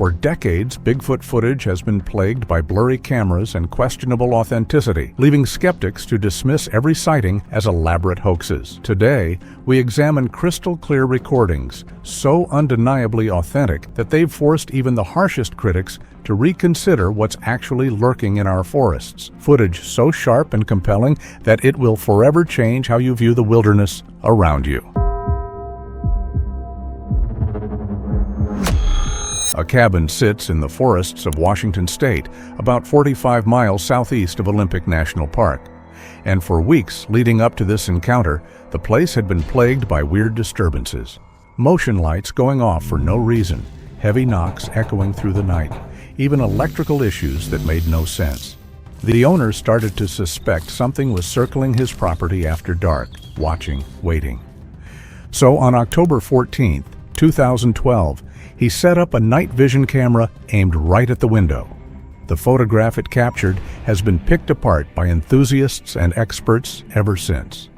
For decades, Bigfoot footage has been plagued by blurry cameras and questionable authenticity, leaving skeptics to dismiss every sighting as elaborate hoaxes. Today, we examine crystal-clear recordings, so undeniably authentic that they've forced even the harshest critics to reconsider what's actually lurking in our forests. Footage so sharp and compelling that it will forever change how you view the wilderness around you. A cabin sits in the forests of Washington State, about 45 miles southeast of Olympic National Park. And for weeks leading up to this encounter, the place had been plagued by weird disturbances. Motion lights going off for no reason, heavy knocks echoing through the night, even electrical issues that made no sense. The owner started to suspect something was circling his property after dark, watching, waiting. So on October 14, 2012, he set up a night vision camera aimed right at the window. The photograph it captured has been picked apart by enthusiasts and experts ever since.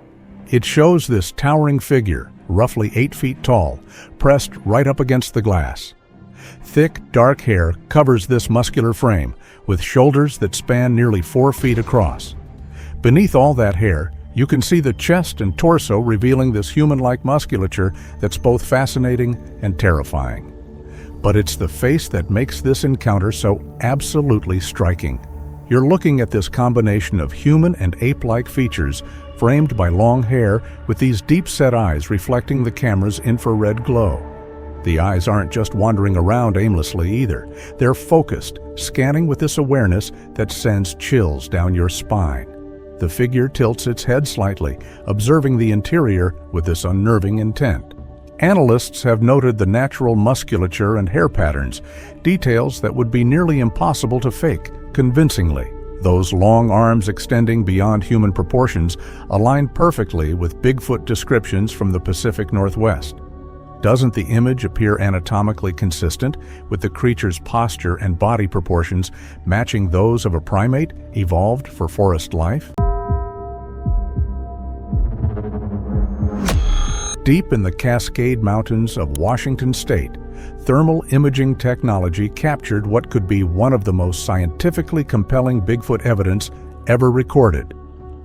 It shows this towering figure, roughly 8 feet tall, pressed right up against the glass. Thick, dark hair covers this muscular frame, with shoulders that span nearly 4 feet across. Beneath all that hair, you can see the chest and torso revealing this human-like musculature that's both fascinating and terrifying. But it's the face that makes this encounter so absolutely striking. You're looking at this combination of human and ape-like features framed by long hair with these deep-set eyes reflecting the camera's infrared glow. The eyes aren't just wandering around aimlessly either. They're focused, scanning with this awareness that sends chills down your spine. The figure tilts its head slightly, observing the interior with this unnerving intent. Analysts have noted the natural musculature and hair patterns, details that would be nearly impossible to fake, convincingly. Those long arms extending beyond human proportions align perfectly with Bigfoot descriptions from the Pacific Northwest. Doesn't the image appear anatomically consistent, with the creature's posture and body proportions matching those of a primate evolved for forest life? Deep in the Cascade Mountains of Washington State, thermal imaging technology captured what could be one of the most scientifically compelling Bigfoot evidence ever recorded.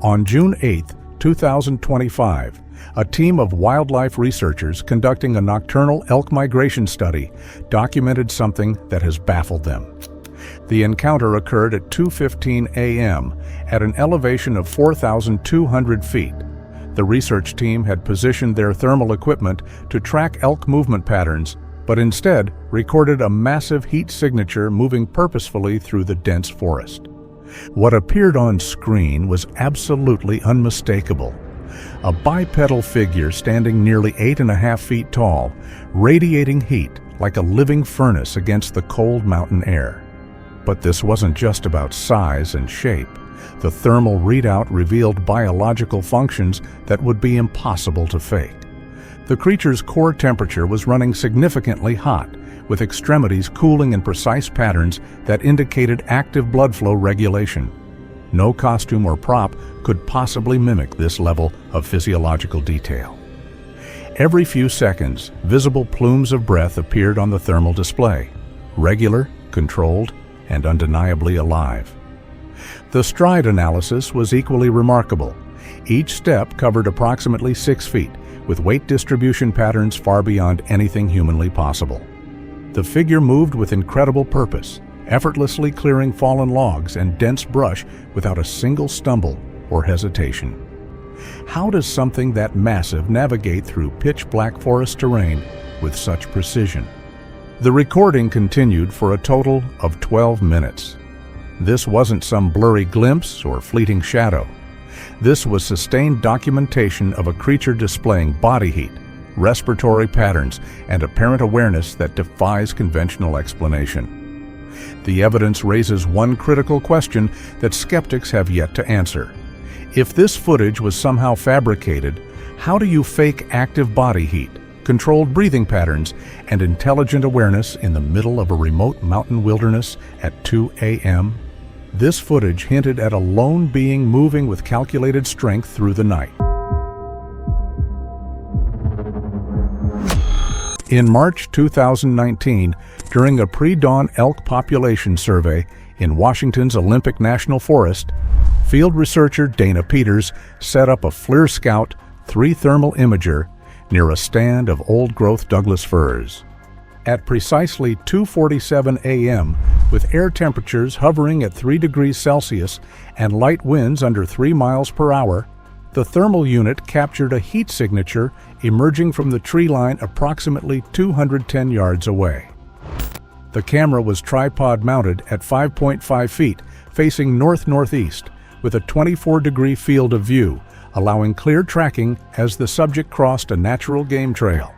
On June 8, 2025, a team of wildlife researchers conducting a nocturnal elk migration study documented something that has baffled them. The encounter occurred at 2:15 a.m. at an elevation of 4,200 feet. The research team had positioned their thermal equipment to track elk movement patterns, but instead recorded a massive heat signature moving purposefully through the dense forest. What appeared on screen was absolutely unmistakable. A bipedal figure standing nearly 8.5 feet tall, radiating heat like a living furnace against the cold mountain air. But this wasn't just about size and shape. The thermal readout revealed biological functions that would be impossible to fake. The creature's core temperature was running significantly hot, with extremities cooling in precise patterns that indicated active blood flow regulation. No costume or prop could possibly mimic this level of physiological detail. Every few seconds, visible plumes of breath appeared on the thermal display, regular, controlled, and undeniably alive. The stride analysis was equally remarkable. Each step covered approximately 6 feet, with weight distribution patterns far beyond anything humanly possible. The figure moved with incredible purpose, effortlessly clearing fallen logs and dense brush without a single stumble or hesitation. How does something that massive navigate through pitch-black forest terrain with such precision? The recording continued for a total of 12 minutes. This wasn't some blurry glimpse or fleeting shadow. This was sustained documentation of a creature displaying body heat, respiratory patterns, and apparent awareness that defies conventional explanation. The evidence raises one critical question that skeptics have yet to answer. If this footage was somehow fabricated, how do you fake active body heat, controlled breathing patterns, and intelligent awareness in the middle of a remote mountain wilderness at 2 a.m.? This footage hinted at a lone being moving with calculated strength through the night. In March 2019, during a pre-dawn elk population survey in Washington's Olympic National Forest, field researcher Dana Peters set up a FLIR Scout 3 thermal imager near a stand of old-growth Douglas firs. At precisely 2:47 a.m., with air temperatures hovering at 3 degrees Celsius and light winds under 3 miles per hour, the thermal unit captured a heat signature emerging from the tree line approximately 210 yards away. The camera was tripod-mounted at 5.5 feet, facing north-northeast, with a 24-degree field of view, allowing clear tracking as the subject crossed a natural game trail.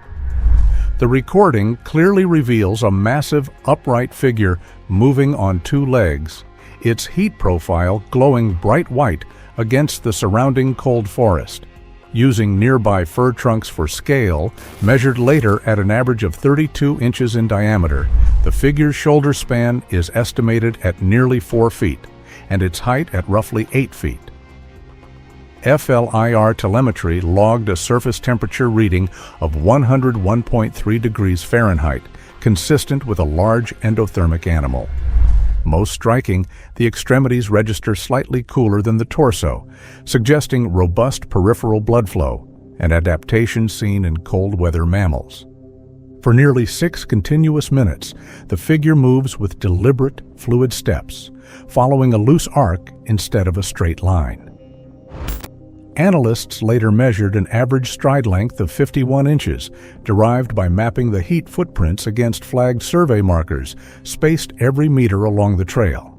The recording clearly reveals a massive, upright figure moving on 2 legs, its heat profile glowing bright white against the surrounding cold forest. Using nearby fir trunks for scale, measured later at an average of 32 inches in diameter, the figure's shoulder span is estimated at nearly 4 feet, and its height at roughly 8 feet. FLIR telemetry logged a surface temperature reading of 101.3 degrees Fahrenheit, consistent with a large endothermic animal. Most striking, the extremities register slightly cooler than the torso, suggesting robust peripheral blood flow, an adaptation seen in cold weather mammals. For nearly 6 continuous minutes, the figure moves with deliberate, fluid steps, following a loose arc instead of a straight line. Analysts later measured an average stride length of 51 inches, derived by mapping the heat footprints against flagged survey markers, spaced every meter along the trail.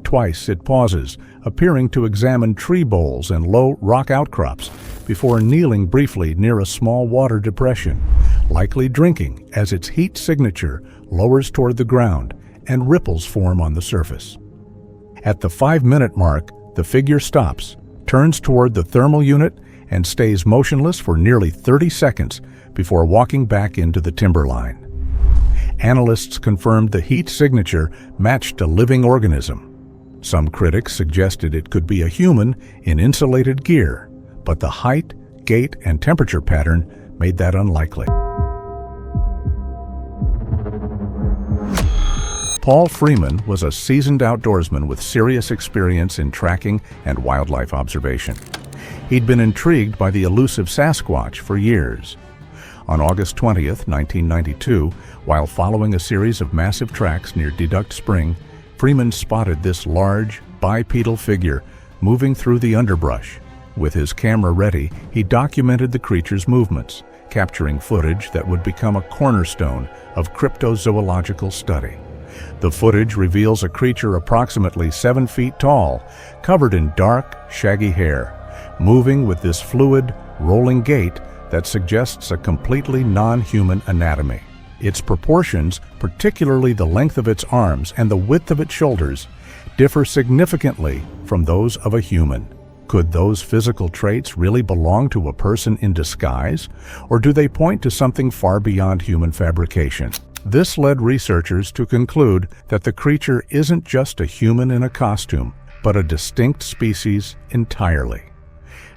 Twice it pauses, appearing to examine tree boles and low rock outcrops, before kneeling briefly near a small water depression, likely drinking as its heat signature lowers toward the ground and ripples form on the surface. At the 5-minute mark, the figure stops, turns toward the thermal unit, and stays motionless for nearly 30 seconds before walking back into the timberline. Analysts confirmed the heat signature matched a living organism. Some critics suggested it could be a human in insulated gear, but the height, gait, and temperature pattern made that unlikely. Paul Freeman was a seasoned outdoorsman with serious experience in tracking and wildlife observation. He'd been intrigued by the elusive Sasquatch for years. On August 20th, 1992, while following a series of massive tracks near Deduct Spring, Freeman spotted this large, bipedal figure moving through the underbrush. With his camera ready, he documented the creature's movements, capturing footage that would become a cornerstone of cryptozoological study. The footage reveals a creature approximately 7 feet tall, covered in dark, shaggy hair, moving with this fluid, rolling gait that suggests a completely non-human anatomy. Its proportions, particularly the length of its arms and the width of its shoulders, differ significantly from those of a human. Could those physical traits really belong to a person in disguise, or do they point to something far beyond human fabrication? This led researchers to conclude that the creature isn't just a human in a costume, but a distinct species entirely.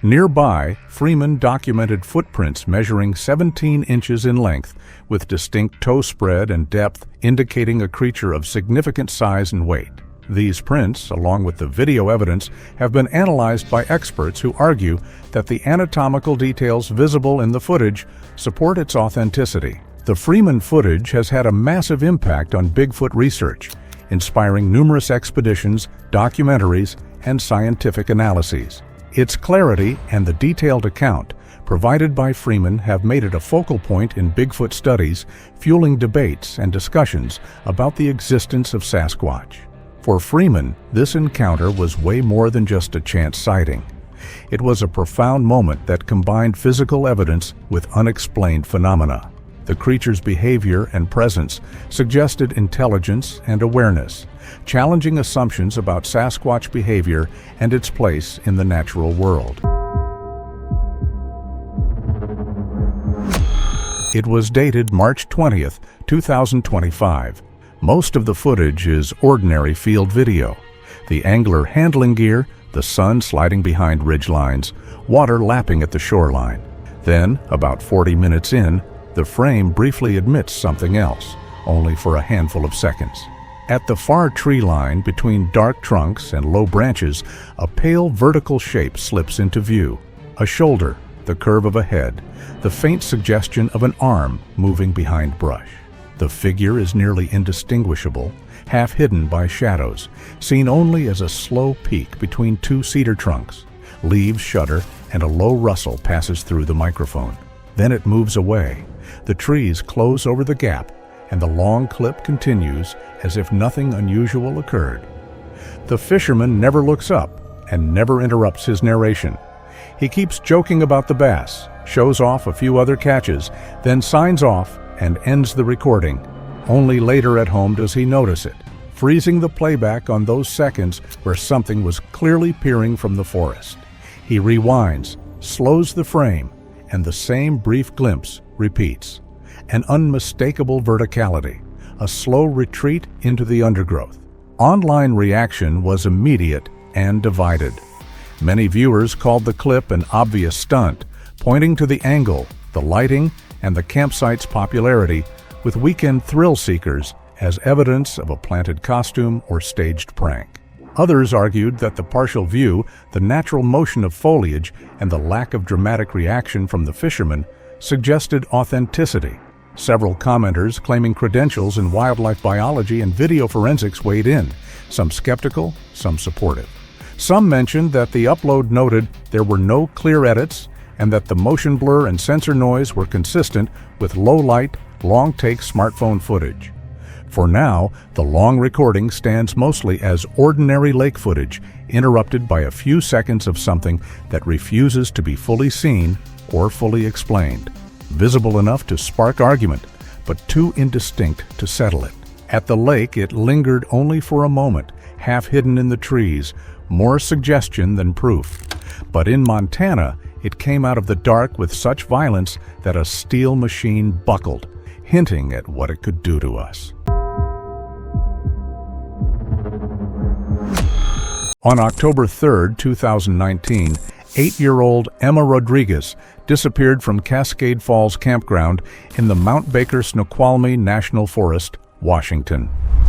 Nearby, Freeman documented footprints measuring 17 inches in length, with distinct toe spread and depth indicating a creature of significant size and weight. These prints, along with the video evidence, have been analyzed by experts who argue that the anatomical details visible in the footage support its authenticity. The Freeman footage has had a massive impact on Bigfoot research, inspiring numerous expeditions, documentaries, and scientific analyses. Its clarity and the detailed account provided by Freeman have made it a focal point in Bigfoot studies, fueling debates and discussions about the existence of Sasquatch. For Freeman, this encounter was way more than just a chance sighting. It was a profound moment that combined physical evidence with unexplained phenomena. The creature's behavior and presence suggested intelligence and awareness, challenging assumptions about Sasquatch behavior and its place in the natural world. It was dated March 20th, 2025. Most of the footage is ordinary field video. The angler handling gear, the sun sliding behind ridge lines, water lapping at the shoreline. Then, about 40 minutes in, The frame briefly admits something else, only for a handful of seconds. At the far tree line between dark trunks and low branches, a pale vertical shape slips into view. A shoulder, the curve of a head, the faint suggestion of an arm moving behind brush. The figure is nearly indistinguishable, half hidden by shadows, seen only as a slow peak between two cedar trunks. Leaves shudder and a low rustle passes through the microphone. Then it moves away. The trees close over the gap, and the long clip continues as if nothing unusual occurred. The fisherman never looks up and never interrupts his narration. He keeps joking about the bass, shows off a few other catches, then signs off and ends the recording. Only later at home does he notice it, freezing the playback on those seconds where something was clearly peering from the forest. He rewinds, slows the frame, and the same brief glimpse repeats. An unmistakable verticality, a slow retreat into the undergrowth. Online reaction was immediate and divided. Many viewers called the clip an obvious stunt, pointing to the angle, the lighting, and the campsite's popularity, with weekend thrill seekers as evidence of a planted costume or staged prank. Others argued that the partial view, the natural motion of foliage, and the lack of dramatic reaction from the fisherman suggested authenticity. Several commenters claiming credentials in wildlife biology and video forensics weighed in, some skeptical, some supportive. Some mentioned that the upload noted there were no clear edits and that the motion blur and sensor noise were consistent with low-light, long-take smartphone footage. For now, the long recording stands mostly as ordinary lake footage, interrupted by a few seconds of something that refuses to be fully seen or fully explained. Visible enough to spark argument, but too indistinct to settle it. At the lake, it lingered only for a moment, half hidden in the trees, more suggestion than proof. But in Montana, it came out of the dark with such violence that a steel machine buckled, hinting at what it could do to us. On October 3, 2019, 8-year-old Emma Rodriguez disappeared from Cascade Falls Campground in the Mount Baker Snoqualmie National Forest, Washington.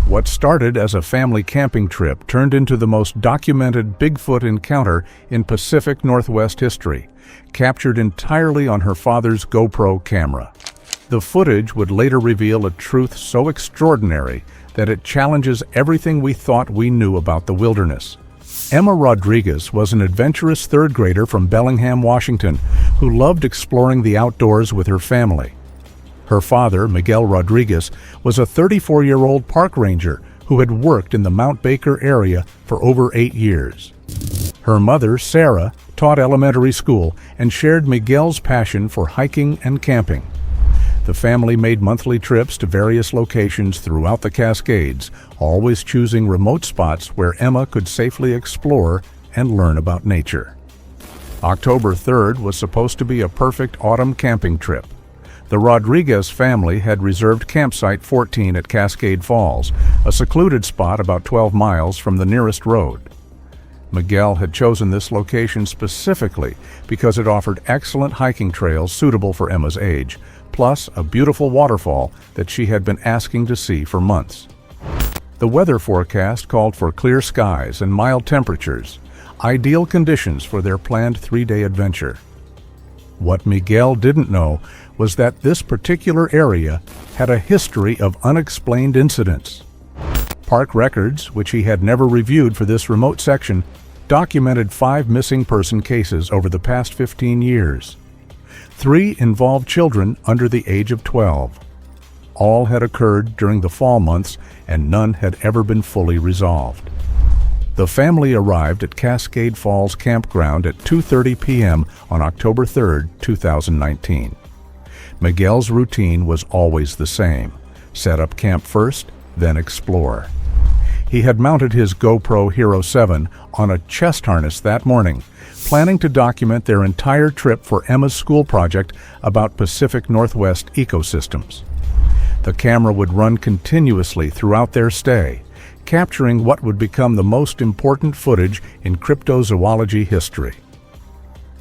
What started as a family camping trip turned into the most documented Bigfoot encounter in Pacific Northwest history, captured entirely on her father's GoPro camera. The footage would later reveal a truth so extraordinary that it challenges everything we thought we knew about the wilderness. Emma Rodriguez was an adventurous third grader from Bellingham, Washington, who loved exploring the outdoors with her family. Her father, Miguel Rodriguez, was a 34-year-old park ranger who had worked in the Mount Baker area for over 8 years. Her mother, Sarah, taught elementary school and shared Miguel's passion for hiking and camping. The family made monthly trips to various locations throughout the Cascades, always choosing remote spots where Emma could safely explore and learn about nature. October 3rd was supposed to be a perfect autumn camping trip. The Rodriguez family had reserved Campsite 14 at Cascade Falls, a secluded spot about 12 miles from the nearest road. Miguel had chosen this location specifically because it offered excellent hiking trails suitable for Emma's age, plus a beautiful waterfall that she had been asking to see for months. The weather forecast called for clear skies and mild temperatures, ideal conditions for their planned 3-day adventure. What Miguel didn't know was that this particular area had a history of unexplained incidents. Park records, which he had never reviewed for this remote section, documented 5 missing person cases over the past 15 years. 3 involved children under the age of 12. All had occurred during the fall months, and none had ever been fully resolved. The family arrived at Cascade Falls Campground at 2:30 p.m. on October 3, 2019. Miguel's routine was always the same: set up camp first, then explore. He had mounted his GoPro Hero 7 on a chest harness that morning, planning to document their entire trip for Emma's school project about Pacific Northwest ecosystems. The camera would run continuously throughout their stay, capturing what would become the most important footage in cryptozoology history.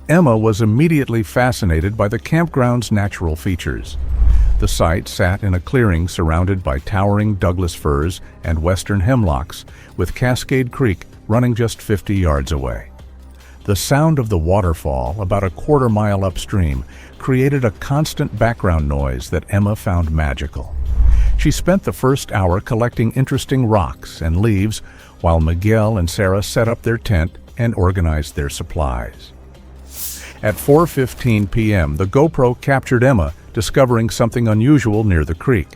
Emma was immediately fascinated by the campground's natural features. The site sat in a clearing surrounded by towering Douglas firs and western hemlocks, with Cascade Creek running just 50 yards away. The sound of the waterfall, about a quarter-mile upstream, created a constant background noise that Emma found magical. She spent the first hour collecting interesting rocks and leaves while Miguel and Sarah set up their tent and organized their supplies. At 4:15 p.m., the GoPro captured Emma discovering something unusual near the creek.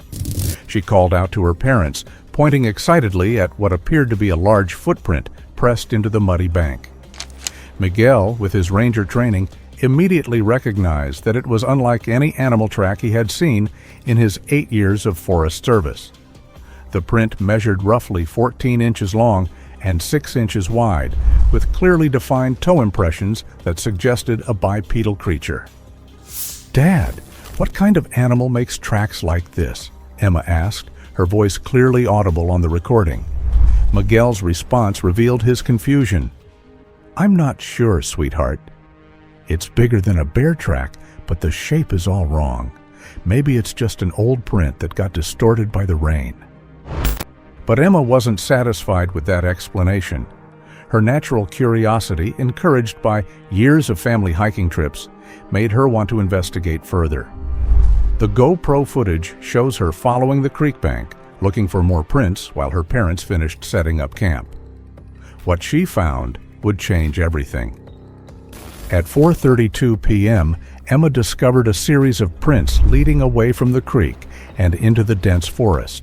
She called out to her parents, pointing excitedly at what appeared to be a large footprint pressed into the muddy bank. Miguel, with his ranger training, immediately recognized that it was unlike any animal track he had seen in his 8 years of forest service. The print measured roughly 14 inches long and 6 inches wide, with clearly defined toe impressions that suggested a bipedal creature. "Dad, what kind of animal makes tracks like this?" Emma asked, her voice clearly audible on the recording. Miguel's response revealed his confusion. "I'm not sure, sweetheart. It's bigger than a bear track, but the shape is all wrong. Maybe it's just an old print that got distorted by the rain." But Emma wasn't satisfied with that explanation. Her natural curiosity, encouraged by years of family hiking trips, made her want to investigate further. The GoPro footage shows her following the creek bank, looking for more prints while her parents finished setting up camp. What she found would change everything. At 4:32 p.m., Emma discovered a series of prints leading away from the creek and into the dense forest.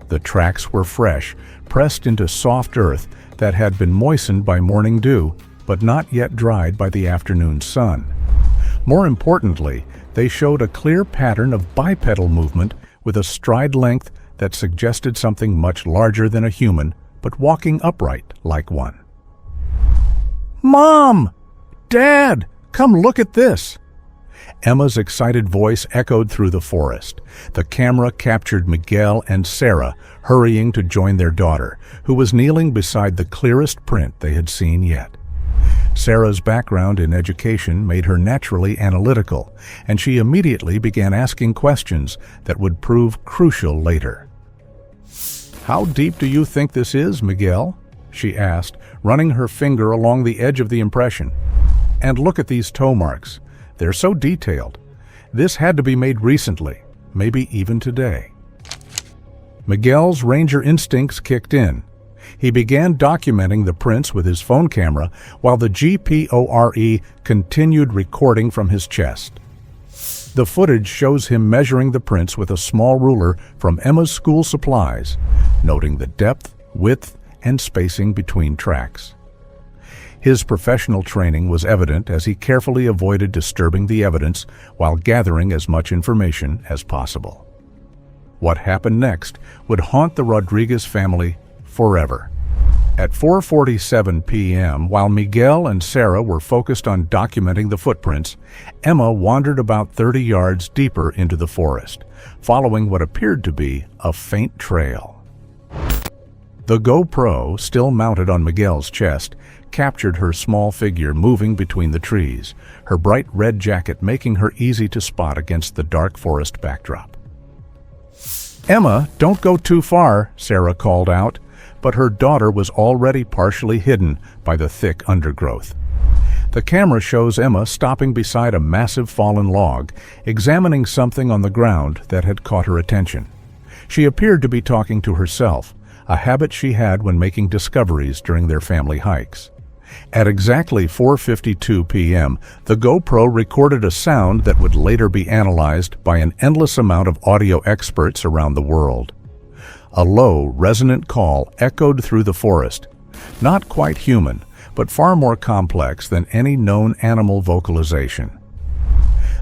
The tracks were fresh, pressed into soft earth that had been moistened by morning dew, but not yet dried by the afternoon sun. More importantly, they showed a clear pattern of bipedal movement with a stride length that suggested something much larger than a human, but walking upright like one. "Mom! Dad! Come look at this!" Emma's excited voice echoed through the forest. The camera captured Miguel and Sarah hurrying to join their daughter, who was kneeling beside the clearest print they had seen yet. Sarah's background in education made her naturally analytical, and she immediately began asking questions that would prove crucial later. "How deep do you think this is, Miguel?" she asked, running her finger along the edge of the impression. "And look at these toe marks. They're so detailed. This had to be made recently, maybe even today." Miguel's ranger instincts kicked in. He began documenting the prints with his phone camera while the GPORE continued recording from his chest. The footage shows him measuring the prints with a small ruler from Emma's school supplies, noting the depth, width, and spacing between tracks. His professional training was evident as he carefully avoided disturbing the evidence while gathering as much information as possible. What happened next would haunt the Rodriguez family forever. At 4:47 p.m., while Miguel and Sarah were focused on documenting the footprints, Emma wandered about 30 yards deeper into the forest, following what appeared to be a faint trail. The GoPro, still mounted on Miguel's chest, captured her small figure moving between the trees, her bright red jacket making her easy to spot against the dark forest backdrop. "Emma, don't go too far," Sarah called out, but her daughter was already partially hidden by the thick undergrowth. The camera shows Emma stopping beside a massive fallen log, examining something on the ground that had caught her attention. She appeared to be talking to herself, a habit she had when making discoveries during their family hikes. At exactly 4:52 p.m., the GoPro recorded a sound that would later be analyzed by an endless amount of audio experts around the world. A low, resonant call echoed through the forest, not quite human, but far more complex than any known animal vocalization.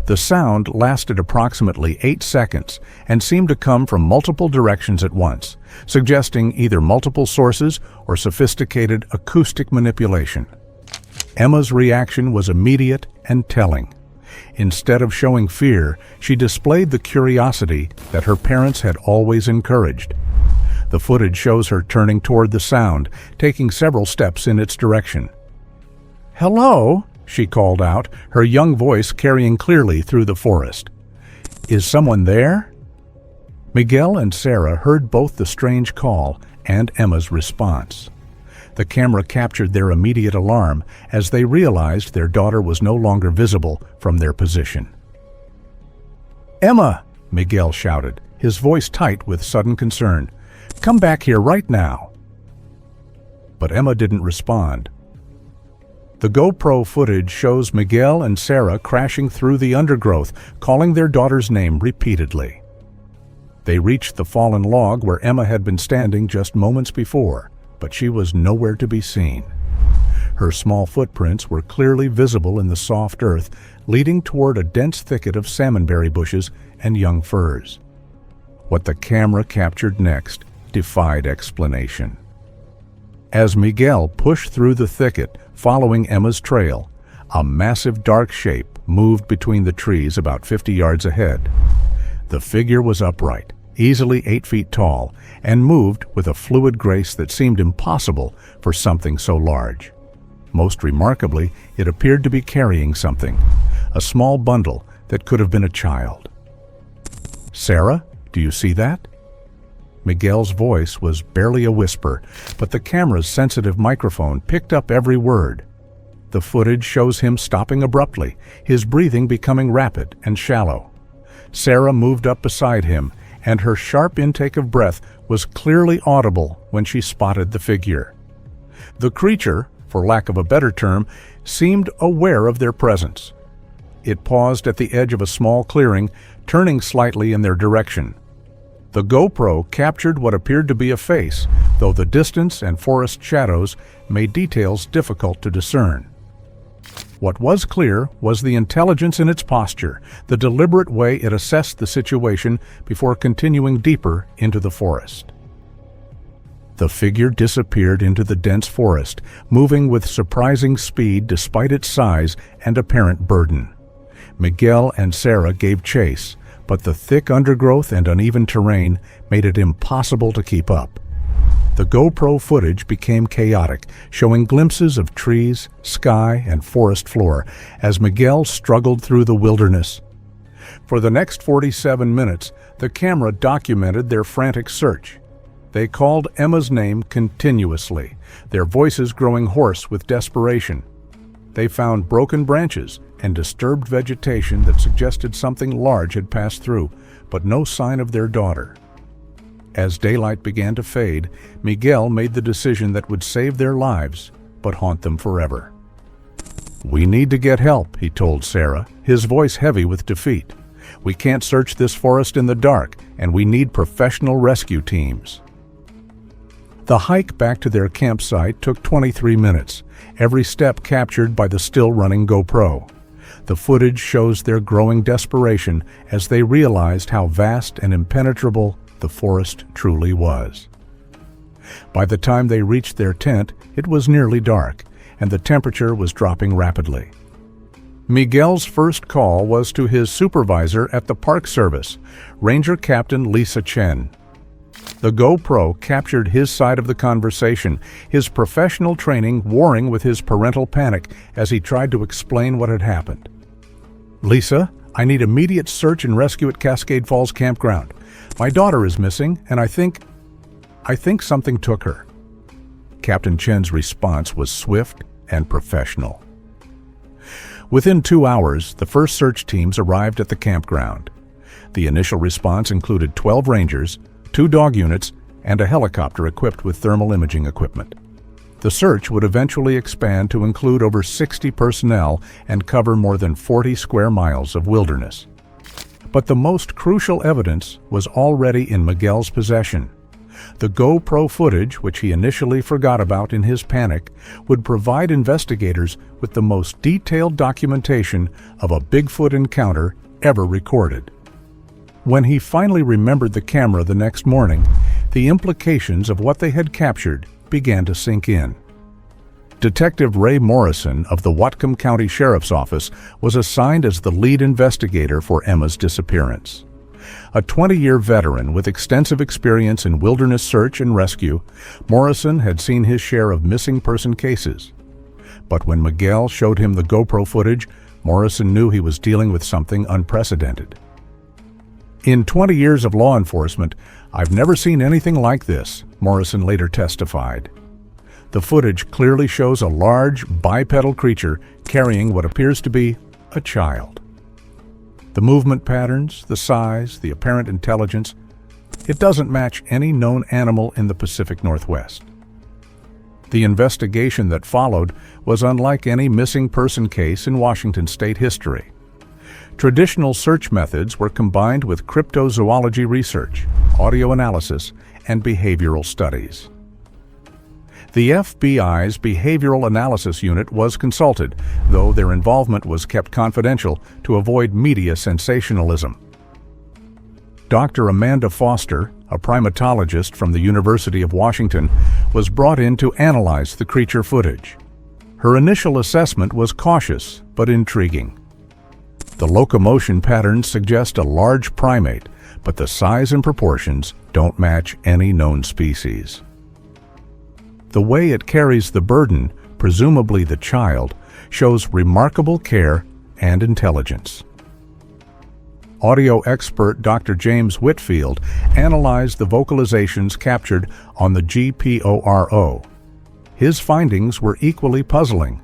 The sound lasted approximately 8 seconds and seemed to come from multiple directions at once, suggesting either multiple sources or sophisticated acoustic manipulation. Emma's reaction was immediate and telling. Instead of showing fear, she displayed the curiosity that her parents had always encouraged. The footage shows her turning toward the sound, taking several steps in its direction. "Hello?" she called out, her young voice carrying clearly through the forest. "Is someone there?" Miguel and Sarah heard both the strange call and Emma's response. The camera captured their immediate alarm as they realized their daughter was no longer visible from their position. "Emma!" Miguel shouted, his voice tight with sudden concern. "Come back here right now!" But Emma didn't respond. The GoPro footage shows Miguel and Sarah crashing through the undergrowth, calling their daughter's name repeatedly. They reached the fallen log where Emma had been standing just moments before, but she was nowhere to be seen. Her small footprints were clearly visible in the soft earth, leading toward a dense thicket of salmonberry bushes and young firs. What the camera captured next defied explanation. As Miguel pushed through the thicket, following Emma's trail, a massive dark shape moved between the trees about 50 yards ahead. The figure was upright, easily 8 feet tall, and moved with a fluid grace that seemed impossible for something so large. Most remarkably, it appeared to be carrying something, a small bundle that could have been a child. "Sarah, do you see that?" Miguel's voice was barely a whisper, but the camera's sensitive microphone picked up every word. The footage shows him stopping abruptly, his breathing becoming rapid and shallow. Sarah moved up beside him, and her sharp intake of breath was clearly audible when she spotted the figure. The creature, for lack of a better term, seemed aware of their presence. It paused at the edge of a small clearing, turning slightly in their direction. The GoPro captured what appeared to be a face, though the distance and forest shadows made details difficult to discern. What was clear was the intelligence in its posture, the deliberate way it assessed the situation before continuing deeper into the forest. The figure disappeared into the dense forest, moving with surprising speed despite its size and apparent burden. Miguel and Sarah gave chase, but the thick undergrowth and uneven terrain made it impossible to keep up. The GoPro footage became chaotic, showing glimpses of trees, sky, and forest floor as Miguel struggled through the wilderness. For the next 47 minutes, the camera documented their frantic search. They called Emma's name continuously, their voices growing hoarse with desperation. They found broken branches and disturbed vegetation that suggested something large had passed through, but no sign of their daughter. As daylight began to fade, Miguel made the decision that would save their lives, but haunt them forever. "We need to get help," he told Sarah, his voice heavy with defeat. "We can't search this forest in the dark, and we need professional rescue teams." The hike back to their campsite took 23 minutes, every step captured by the still-running GoPro. The footage shows their growing desperation as they realized how vast and impenetrable the forest truly was. By the time they reached their tent, it was nearly dark, and the temperature was dropping rapidly. Miguel's first call was to his supervisor at the Park Service, Ranger Captain Lisa Chen. The GoPro captured his side of the conversation, his professional training warring with his parental panic as he tried to explain what had happened. "Lisa, I need immediate search and rescue at Cascade Falls Campground. My daughter is missing, and I think something took her." Captain Chen's response was swift and professional. Within 2 hours, the first search teams arrived at the campground. The initial response included 12 rangers, 2 dog units, and a helicopter equipped with thermal imaging equipment. The search would eventually expand to include over 60 personnel and cover more than 40 square miles of wilderness. But the most crucial evidence was already in Miguel's possession. The GoPro footage, which he initially forgot about in his panic, would provide investigators with the most detailed documentation of a Bigfoot encounter ever recorded. When he finally remembered the camera the next morning, the implications of what they had captured began to sink in. Detective Ray Morrison of the Whatcom County Sheriff's Office was assigned as the lead investigator for Emma's disappearance. A 20-year veteran with extensive experience in wilderness search and rescue, Morrison had seen his share of missing person cases. But when Miguel showed him the GoPro footage, Morrison knew he was dealing with something unprecedented. "In 20 years of law enforcement, I've never seen anything like this," Morrison later testified. The footage clearly shows a large, bipedal creature carrying what appears to be a child. The movement patterns, the size, the apparent intelligence, it doesn't match any known animal in the Pacific Northwest. The investigation that followed was unlike any missing person case in Washington state history. Traditional search methods were combined with cryptozoology research, audio analysis, and behavioral studies. The FBI's Behavioral Analysis Unit was consulted, though their involvement was kept confidential to avoid media sensationalism. Dr. Amanda Foster, a primatologist from the University of Washington, was brought in to analyze the creature footage. Her initial assessment was cautious but intriguing. The locomotion patterns suggest a large primate, but the size and proportions don't match any known species. The way it carries the burden, presumably the child, shows remarkable care and intelligence. Audio expert Dr. James Whitfield analyzed the vocalizations captured on the GPORO. His findings were equally puzzling.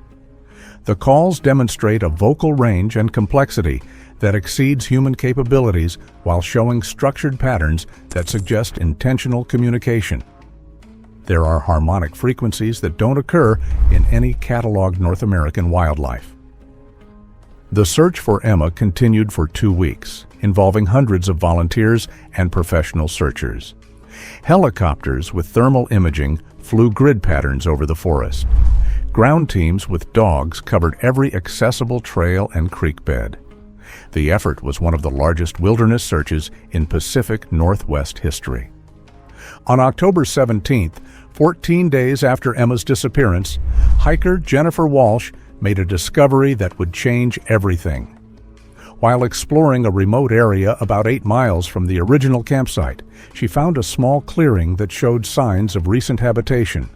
The calls demonstrate a vocal range and complexity that exceeds human capabilities while showing structured patterns that suggest intentional communication. There are harmonic frequencies that don't occur in any cataloged North American wildlife. The search for Emma continued for 2 weeks, involving hundreds of volunteers and professional searchers. Helicopters with thermal imaging flew grid patterns over the forest. Ground teams with dogs covered every accessible trail and creek bed. The effort was one of the largest wilderness searches in Pacific Northwest history. On October 17th, 14 days after Emma's disappearance, hiker Jennifer Walsh made a discovery that would change everything. While exploring a remote area about 8 miles from the original campsite, she found a small clearing that showed signs of recent habitation.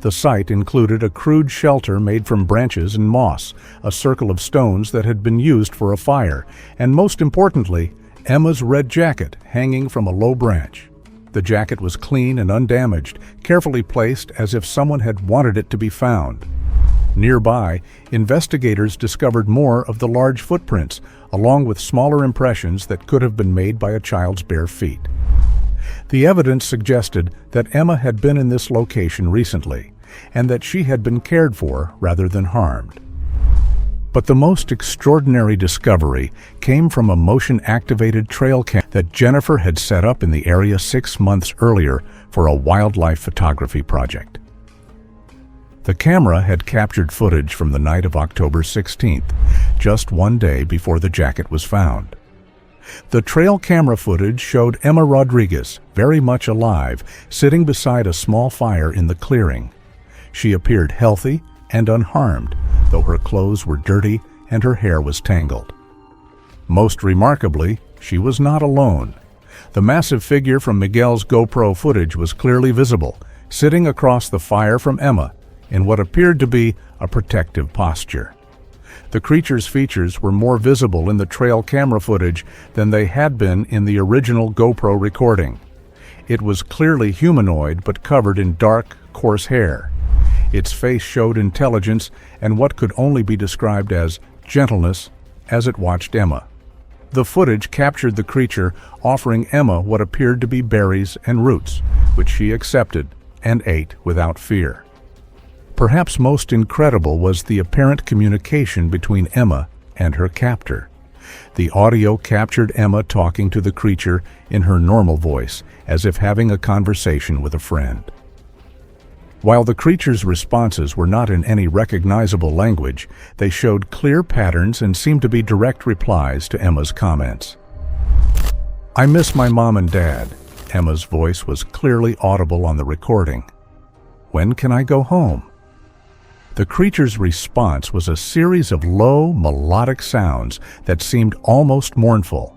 The site included a crude shelter made from branches and moss, a circle of stones that had been used for a fire, and most importantly, Emma's red jacket hanging from a low branch. The jacket was clean and undamaged, carefully placed as if someone had wanted it to be found. Nearby, investigators discovered more of the large footprints, along with smaller impressions that could have been made by a child's bare feet. The evidence suggested that Emma had been in this location recently, and that she had been cared for rather than harmed. But the most extraordinary discovery came from a motion-activated trail cam that Jennifer had set up in the area 6 months earlier for a wildlife photography project. The camera had captured footage from the night of October 16th, just 1 day before the jacket was found. The trail camera footage showed Emma Rodriguez, very much alive, sitting beside a small fire in the clearing. She appeared healthy and unharmed, though her clothes were dirty and her hair was tangled. Most remarkably, she was not alone. The massive figure from Miguel's GoPro footage was clearly visible, sitting across the fire from Emma in what appeared to be a protective posture. The creature's features were more visible in the trail camera footage than they had been in the original GoPro recording. It was clearly humanoid but covered in dark, coarse hair. Its face showed intelligence and what could only be described as gentleness as it watched Emma. The footage captured the creature offering Emma what appeared to be berries and roots, which she accepted and ate without fear. Perhaps most incredible was the apparent communication between Emma and her captor. The audio captured Emma talking to the creature in her normal voice, as if having a conversation with a friend. While the creature's responses were not in any recognizable language, they showed clear patterns and seemed to be direct replies to Emma's comments. "I miss my mom and dad." Emma's voice was clearly audible on the recording. "When can I go home?" The creature's response was a series of low, melodic sounds that seemed almost mournful.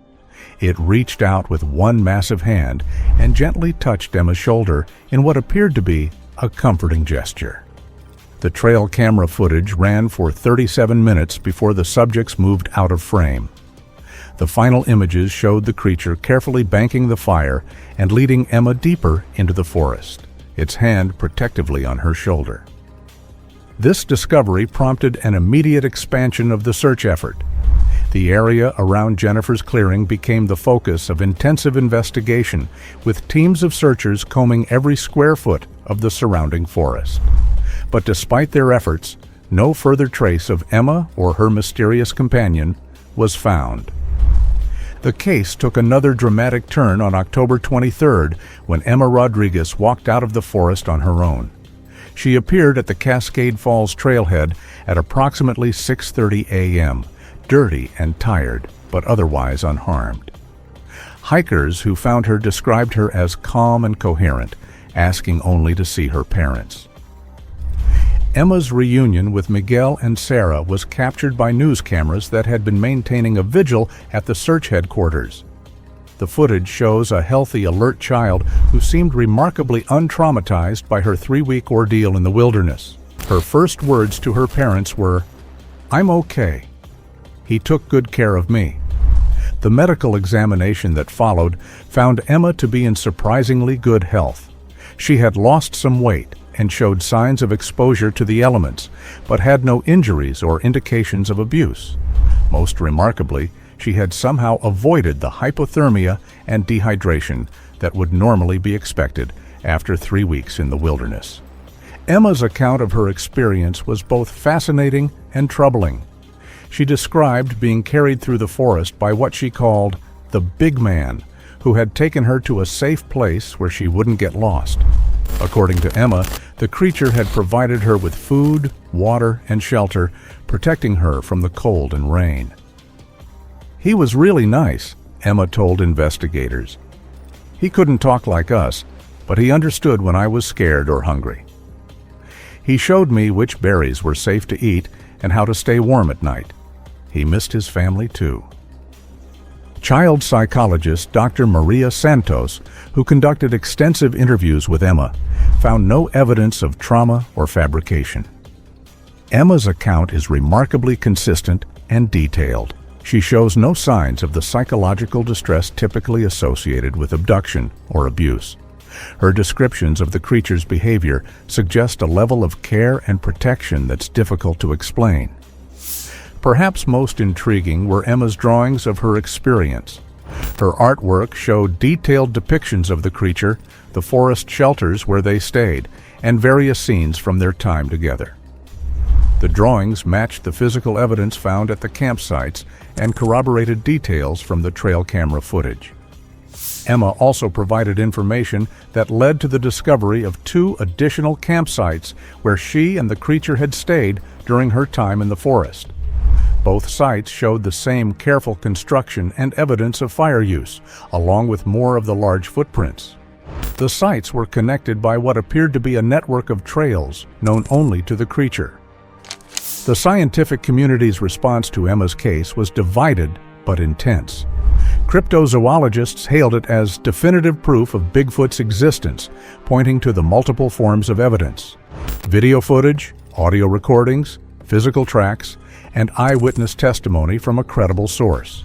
It reached out with one massive hand and gently touched Emma's shoulder in what appeared to be a comforting gesture. The trail camera footage ran for 37 minutes before the subjects moved out of frame. The final images showed the creature carefully banking the fire and leading Emma deeper into the forest, its hand protectively on her shoulder. This discovery prompted an immediate expansion of the search effort. The area around Jennifer's clearing became the focus of intensive investigation, with teams of searchers combing every square foot of the surrounding forest. But despite their efforts, no further trace of Emma or her mysterious companion was found. The case took another dramatic turn on October 23rd when Emma Rodriguez walked out of the forest on her own. She appeared at the Cascade Falls trailhead at approximately 6:30 a.m., dirty and tired, but otherwise unharmed. Hikers who found her described her as calm and coherent, asking only to see her parents. Emma's reunion with Miguel and Sarah was captured by news cameras that had been maintaining a vigil at the search headquarters. The footage shows a healthy, alert child who seemed remarkably untraumatized by her 3-week ordeal in the wilderness. Her first words to her parents were, "I'm okay. He took good care of me." The medical examination that followed found Emma to be in surprisingly good health. She had lost some weight and showed signs of exposure to the elements, but had no injuries or indications of abuse. Most remarkably, she had somehow avoided the hypothermia and dehydration that would normally be expected after 3 weeks in the wilderness. Emma's account of her experience was both fascinating and troubling. She described being carried through the forest by what she called the big man, who had taken her to a safe place where she wouldn't get lost. According to Emma, the creature had provided her with food, water, and shelter, protecting her from the cold and rain. "He was really nice," Emma told investigators. "He couldn't talk like us, but he understood when I was scared or hungry. He showed me which berries were safe to eat and how to stay warm at night. He missed his family too." Child psychologist Dr. Maria Santos, who conducted extensive interviews with Emma, found no evidence of trauma or fabrication. Emma's account is remarkably consistent and detailed. She shows no signs of the psychological distress typically associated with abduction or abuse. Her descriptions of the creature's behavior suggest a level of care and protection that's difficult to explain. Perhaps most intriguing were Emma's drawings of her experience. Her artwork showed detailed depictions of the creature, the forest shelters where they stayed, and various scenes from their time together. The drawings matched the physical evidence found at the campsites and corroborated details from the trail camera footage. Emma also provided information that led to the discovery of 2 additional campsites where she and the creature had stayed during her time in the forest. Both sites showed the same careful construction and evidence of fire use, along with more of the large footprints. The sites were connected by what appeared to be a network of trails known only to the creature. The scientific community's response to Emma's case was divided but intense. Cryptozoologists hailed it as definitive proof of Bigfoot's existence, pointing to the multiple forms of evidence: video footage, audio recordings, physical tracks, and eyewitness testimony from a credible source.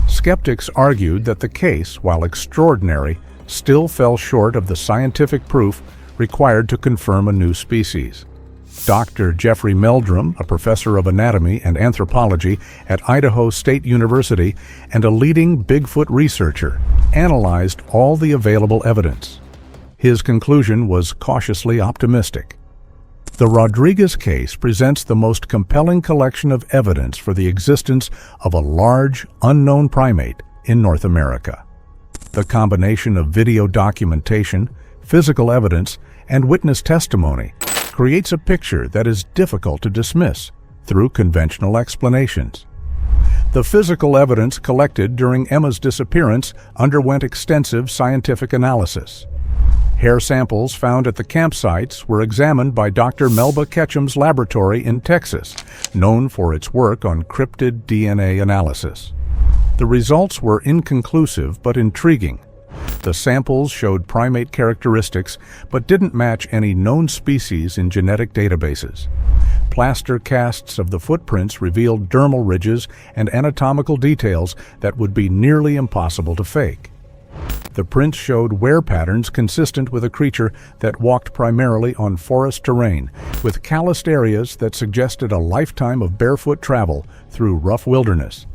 Skeptics argued that the case, while extraordinary, still fell short of the scientific proof required to confirm a new species. Dr. Jeffrey Meldrum, a professor of anatomy and anthropology at Idaho State University and a leading Bigfoot researcher, analyzed all the available evidence. His conclusion was cautiously optimistic. The Rodriguez case presents the most compelling collection of evidence for the existence of a large, unknown primate in North America. The combination of video documentation, physical evidence, and witness testimony creates a picture that is difficult to dismiss through conventional explanations. The physical evidence collected during Emma's disappearance underwent extensive scientific analysis. Hair samples found at the campsites were examined by Dr. Melba Ketchum's laboratory in Texas, known for its work on cryptid DNA analysis. The results were inconclusive but intriguing. The samples showed primate characteristics but didn't match any known species in genetic databases. Plaster casts of the footprints revealed dermal ridges and anatomical details that would be nearly impossible to fake. The prints showed wear patterns consistent with a creature that walked primarily on forest terrain, with calloused areas that suggested a lifetime of barefoot travel through rough wilderness.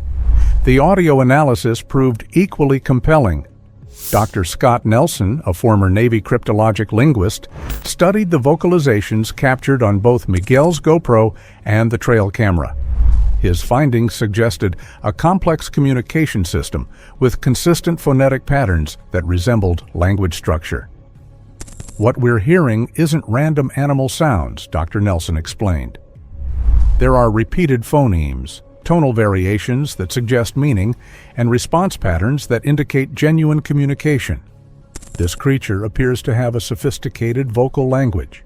The audio analysis proved equally compelling. Dr. Scott Nelson, a former Navy cryptologic linguist, studied the vocalizations captured on both Miguel's GoPro and the trail camera. His findings suggested a complex communication system with consistent phonetic patterns that resembled language structure. What we're hearing isn't random animal sounds, Dr. Nelson explained. There are repeated phonemes, tonal variations that suggest meaning, and response patterns that indicate genuine communication. This creature appears to have a sophisticated vocal language.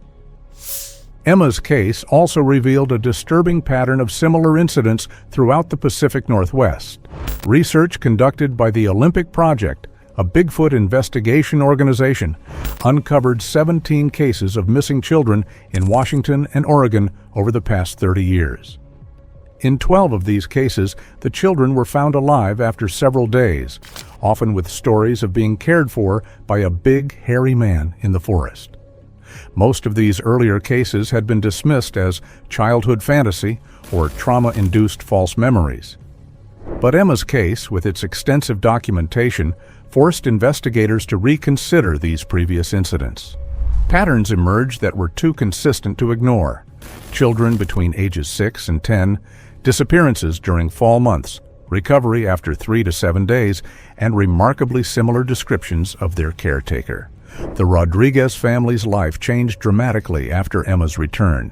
Emma's case also revealed a disturbing pattern of similar incidents throughout the Pacific Northwest. Research conducted by the Olympic Project, a Bigfoot investigation organization, uncovered 17 cases of missing children in Washington and Oregon over the past 30 years. In 12 of these cases, the children were found alive after several days, often with stories of being cared for by a big, hairy man in the forest. Most of these earlier cases had been dismissed as childhood fantasy or trauma-induced false memories. But Emma's case, with its extensive documentation, forced investigators to reconsider these previous incidents. Patterns emerged that were too consistent to ignore. Children between ages 6 and 10, disappearances during fall months, recovery after 3 to 7 days, and remarkably similar descriptions of their caretaker. The Rodriguez family's life changed dramatically after Emma's return.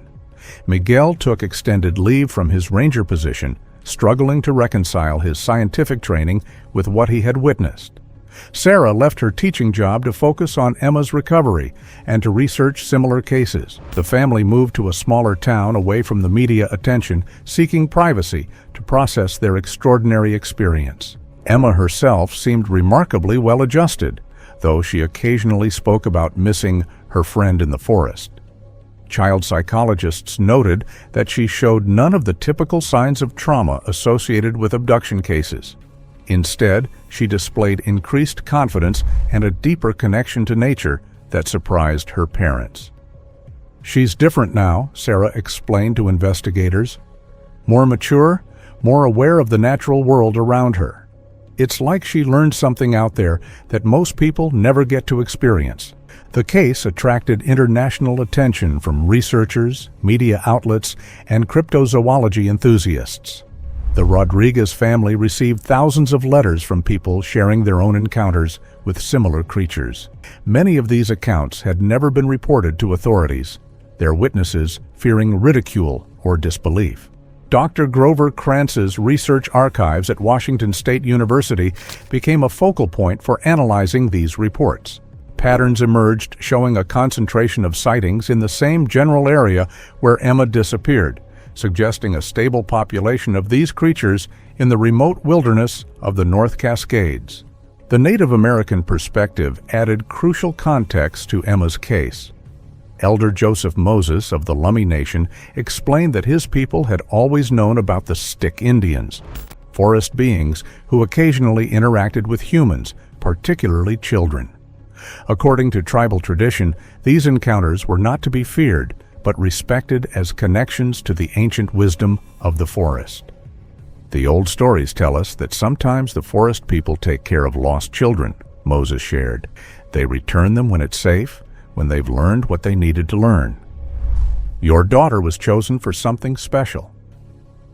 Miguel took extended leave from his ranger position, struggling to reconcile his scientific training with what he had witnessed. Sarah left her teaching job to focus on Emma's recovery and to research similar cases. The family moved to a smaller town away from the media attention, seeking privacy to process their extraordinary experience. Emma herself seemed remarkably well-adjusted, though she occasionally spoke about missing her friend in the forest. Child psychologists noted that she showed none of the typical signs of trauma associated with abduction cases. Instead, she displayed increased confidence and a deeper connection to nature that surprised her parents. "She's different now," Sarah explained to investigators. "More mature, more aware of the natural world around her. It's like she learned something out there that most people never get to experience." The case attracted international attention from researchers, media outlets, and cryptozoology enthusiasts. The Rodriguez family received thousands of letters from people sharing their own encounters with similar creatures. Many of these accounts had never been reported to authorities, their witnesses fearing ridicule or disbelief. Dr. Grover Krantz's research archives at Washington State University became a focal point for analyzing these reports. Patterns emerged showing a concentration of sightings in the same general area where Emma disappeared, suggesting a stable population of these creatures in the remote wilderness of the North Cascades. The Native American perspective added crucial context to Emma's case. Elder Joseph Moses of the Lummi Nation explained that his people had always known about the Stick Indians, forest beings who occasionally interacted with humans, particularly children. According to tribal tradition, these encounters were not to be feared, but respected as connections to the ancient wisdom of the forest. The old stories tell us that sometimes the forest people take care of lost children, Moses shared. They return them when it's safe, when they've learned what they needed to learn. Your daughter was chosen for something special.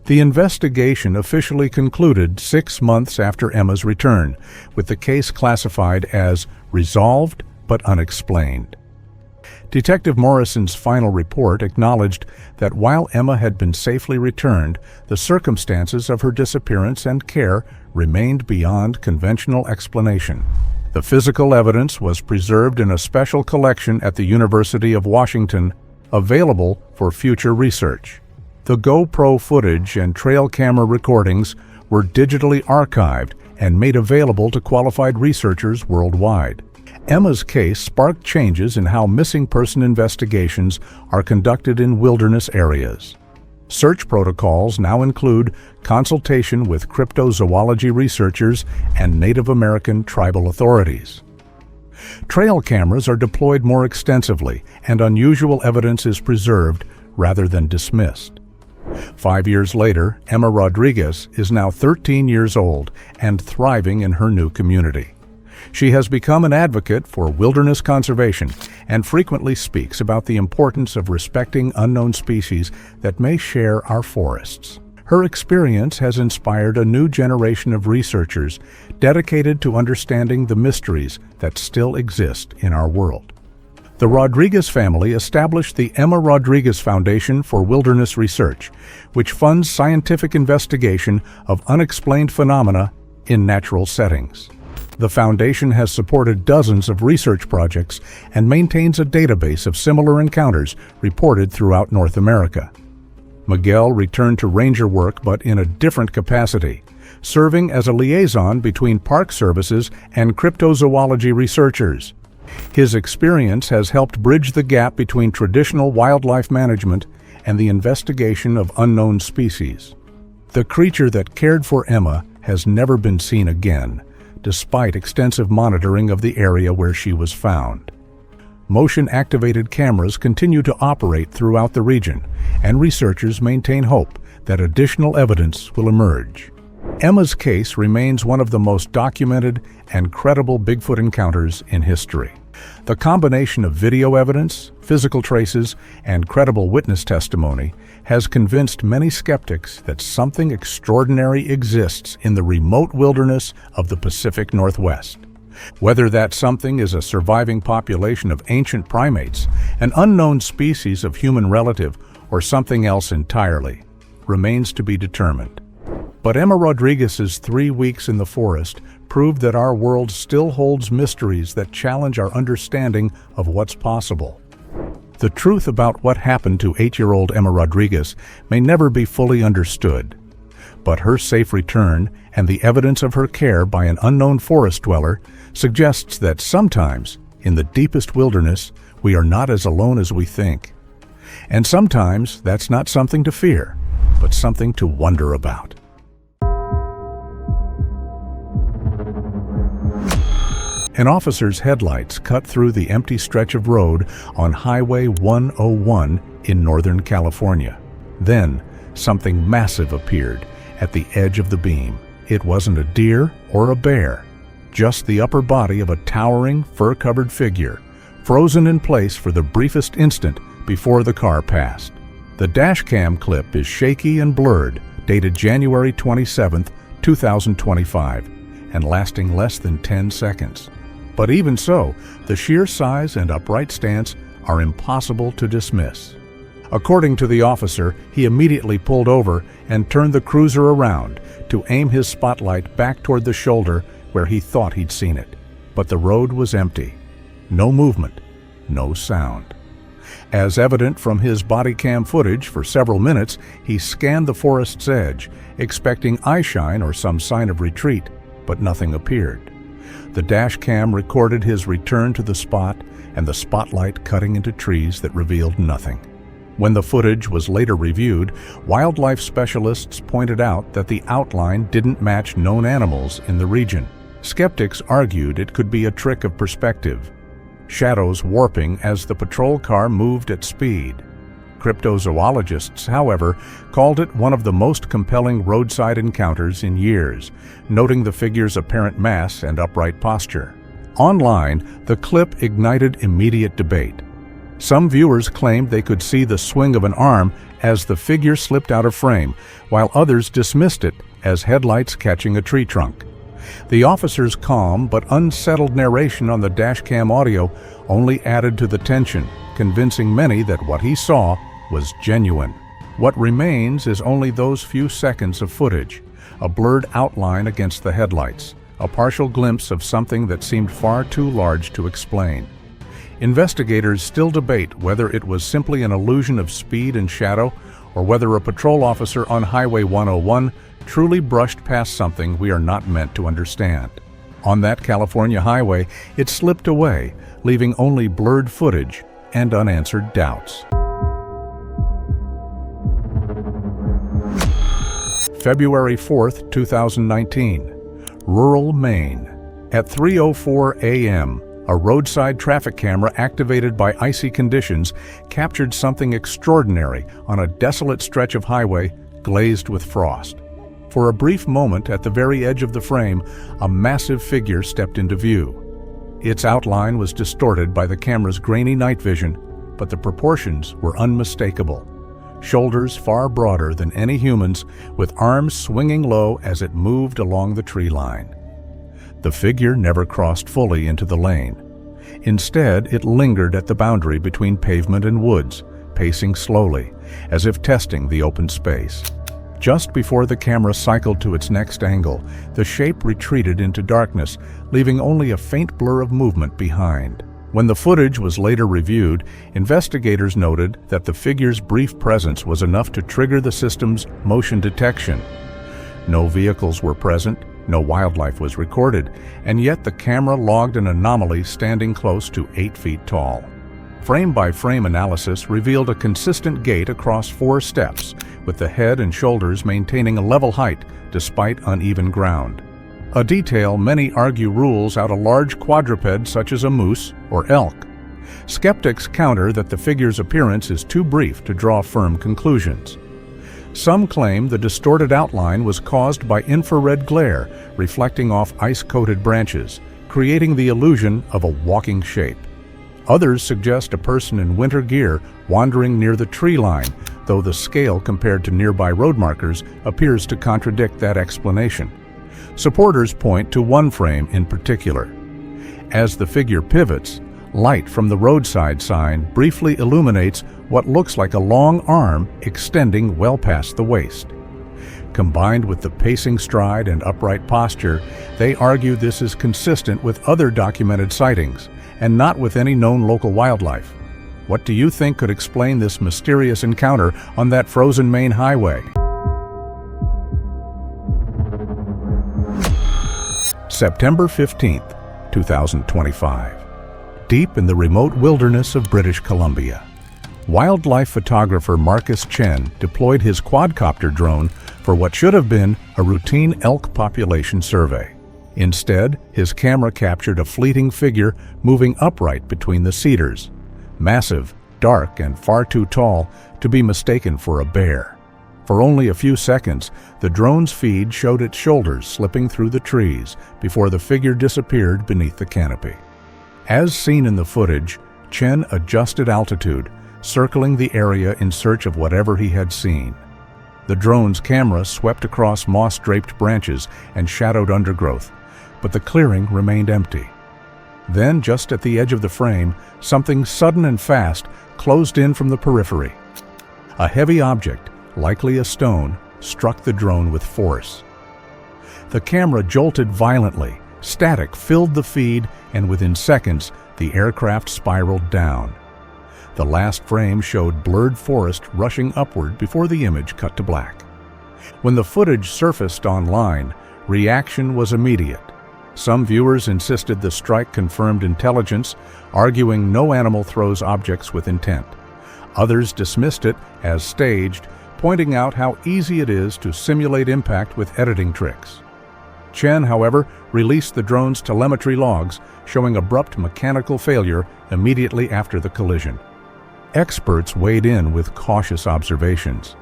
The investigation officially concluded 6 months after Emma's return, with the case classified as resolved but unexplained. Detective Morrison's final report acknowledged that while Emma had been safely returned, the circumstances of her disappearance and care remained beyond conventional explanation. The physical evidence was preserved in a special collection at the University of Washington, available for future research. The GoPro footage and trail camera recordings were digitally archived and made available to qualified researchers worldwide. Emma's case sparked changes in how missing person investigations are conducted in wilderness areas. Search protocols now include consultation with cryptozoology researchers and Native American tribal authorities. Trail cameras are deployed more extensively, and unusual evidence is preserved rather than dismissed. 5 years later, Emma Rodriguez is now 13 years old and thriving in her new community. She has become an advocate for wilderness conservation and frequently speaks about the importance of respecting unknown species that may share our forests. Her experience has inspired a new generation of researchers dedicated to understanding the mysteries that still exist in our world. The Rodriguez family established the Emma Rodriguez Foundation for Wilderness Research, which funds scientific investigation of unexplained phenomena in natural settings. The foundation has supported dozens of research projects and maintains a database of similar encounters reported throughout North America. Miguel returned to ranger work, but in a different capacity, serving as a liaison between park services and cryptozoology researchers. His experience has helped bridge the gap between traditional wildlife management and the investigation of unknown species. The creature that cared for Emma has never been seen again, despite extensive monitoring of the area where she was found. Motion-activated cameras continue to operate throughout the region, and researchers maintain hope that additional evidence will emerge. Emma's case remains one of the most documented and credible Bigfoot encounters in history. The combination of video evidence, physical traces, and credible witness testimony has convinced many skeptics that something extraordinary exists in the remote wilderness of the Pacific Northwest. Whether that something is a surviving population of ancient primates, an unknown species of human relative, or something else entirely, remains to be determined. But Emma Rodriguez's 3 weeks in the forest proved that our world still holds mysteries that challenge our understanding of what's possible. The truth about what happened to 8-year-old Emma Rodriguez may never be fully understood, but her safe return and the evidence of her care by an unknown forest dweller suggests that sometimes, in the deepest wilderness, we are not as alone as we think. And sometimes that's not something to fear, but something to wonder about. An officer's headlights cut through the empty stretch of road on Highway 101 in Northern California. Then, something massive appeared at the edge of the beam. It wasn't a deer or a bear, just the upper body of a towering, fur-covered figure, frozen in place for the briefest instant before the car passed. The dashcam clip is shaky and blurred, dated January 27, 2025, and lasting less than 10 seconds. But even so, the sheer size and upright stance are impossible to dismiss. According to the officer, he immediately pulled over and turned the cruiser around to aim his spotlight back toward the shoulder where he thought he'd seen it. But the road was empty. No movement, no sound. As evident from his body cam footage, for several minutes, he scanned the forest's edge, expecting eyeshine or some sign of retreat, but nothing appeared. The dash cam recorded his return to the spot and the spotlight cutting into trees that revealed nothing. When the footage was later reviewed, wildlife specialists pointed out that the outline didn't match known animals in the region. Skeptics argued it could be a trick of perspective, shadows warping as the patrol car moved at speed. Cryptozoologists, however, called it one of the most compelling roadside encounters in years, noting the figure's apparent mass and upright posture. Online, the clip ignited immediate debate. Some viewers claimed they could see the swing of an arm as the figure slipped out of frame, while others dismissed it as headlights catching a tree trunk. The officer's calm but unsettled narration on the dashcam audio only added to the tension, convincing many that what he saw was genuine. What remains is only those few seconds of footage, a blurred outline against the headlights, a partial glimpse of something that seemed far too large to explain. Investigators still debate whether it was simply an illusion of speed and shadow, or whether a patrol officer on Highway 101 truly brushed past something we are not meant to understand. On that California highway, it slipped away, leaving only blurred footage and unanswered doubts. February 4th, 2019, rural Maine. At 3:04 a.m., a roadside traffic camera activated by icy conditions captured something extraordinary on a desolate stretch of highway glazed with frost. For a brief moment at the very edge of the frame, a massive figure stepped into view. Its outline was distorted by the camera's grainy night vision, but the proportions were unmistakable. Shoulders far broader than any human's, with arms swinging low as it moved along the tree line. The figure never crossed fully into the lane. Instead, it lingered at the boundary between pavement and woods, pacing slowly, as if testing the open space. Just before the camera cycled to its next angle, the shape retreated into darkness, leaving only a faint blur of movement behind. When the footage was later reviewed, investigators noted that the figure's brief presence was enough to trigger the system's motion detection. No vehicles were present, no wildlife was recorded, and yet the camera logged an anomaly standing close to 8 feet tall. Frame-by-frame analysis revealed a consistent gait across 4 steps, with the head and shoulders maintaining a level height despite uneven ground. A detail many argue rules out a large quadruped such as a moose or elk. Skeptics counter that the figure's appearance is too brief to draw firm conclusions. Some claim the distorted outline was caused by infrared glare reflecting off ice-coated branches, creating the illusion of a walking shape. Others suggest a person in winter gear wandering near the tree line, though the scale compared to nearby road markers appears to contradict that explanation. Supporters point to one frame in particular. As the figure pivots, light from the roadside sign briefly illuminates what looks like a long arm extending well past the waist. Combined with the pacing stride and upright posture, they argue this is consistent with other documented sightings, and not with any known local wildlife. What do you think could explain this mysterious encounter on that frozen Maine highway? September 15th, 2025. Deep in the remote wilderness of British Columbia, wildlife photographer Marcus Chen deployed his quadcopter drone for what should have been a routine elk population survey. Instead, his camera captured a fleeting figure moving upright between the cedars, massive, dark, and far too tall to be mistaken for a bear. For only a few seconds, the drone's feed showed its shoulders slipping through the trees before the figure disappeared beneath the canopy. As seen in the footage, Chen adjusted altitude, circling the area in search of whatever he had seen. The drone's camera swept across moss-draped branches and shadowed undergrowth, but the clearing remained empty. Then, just at the edge of the frame, something sudden and fast closed in from the periphery. A heavy object, likely a stone, struck the drone with force. The camera jolted violently, static filled the feed, and within seconds, the aircraft spiraled down. The last frame showed blurred forest rushing upward before the image cut to black. When the footage surfaced online, reaction was immediate. Some viewers insisted the strike confirmed intelligence, arguing no animal throws objects with intent. Others dismissed it as staged, pointing out how easy it is to simulate impact with editing tricks. Chen, however, released the drone's telemetry logs, showing abrupt mechanical failure immediately after the collision. Experts weighed in with cautious observations.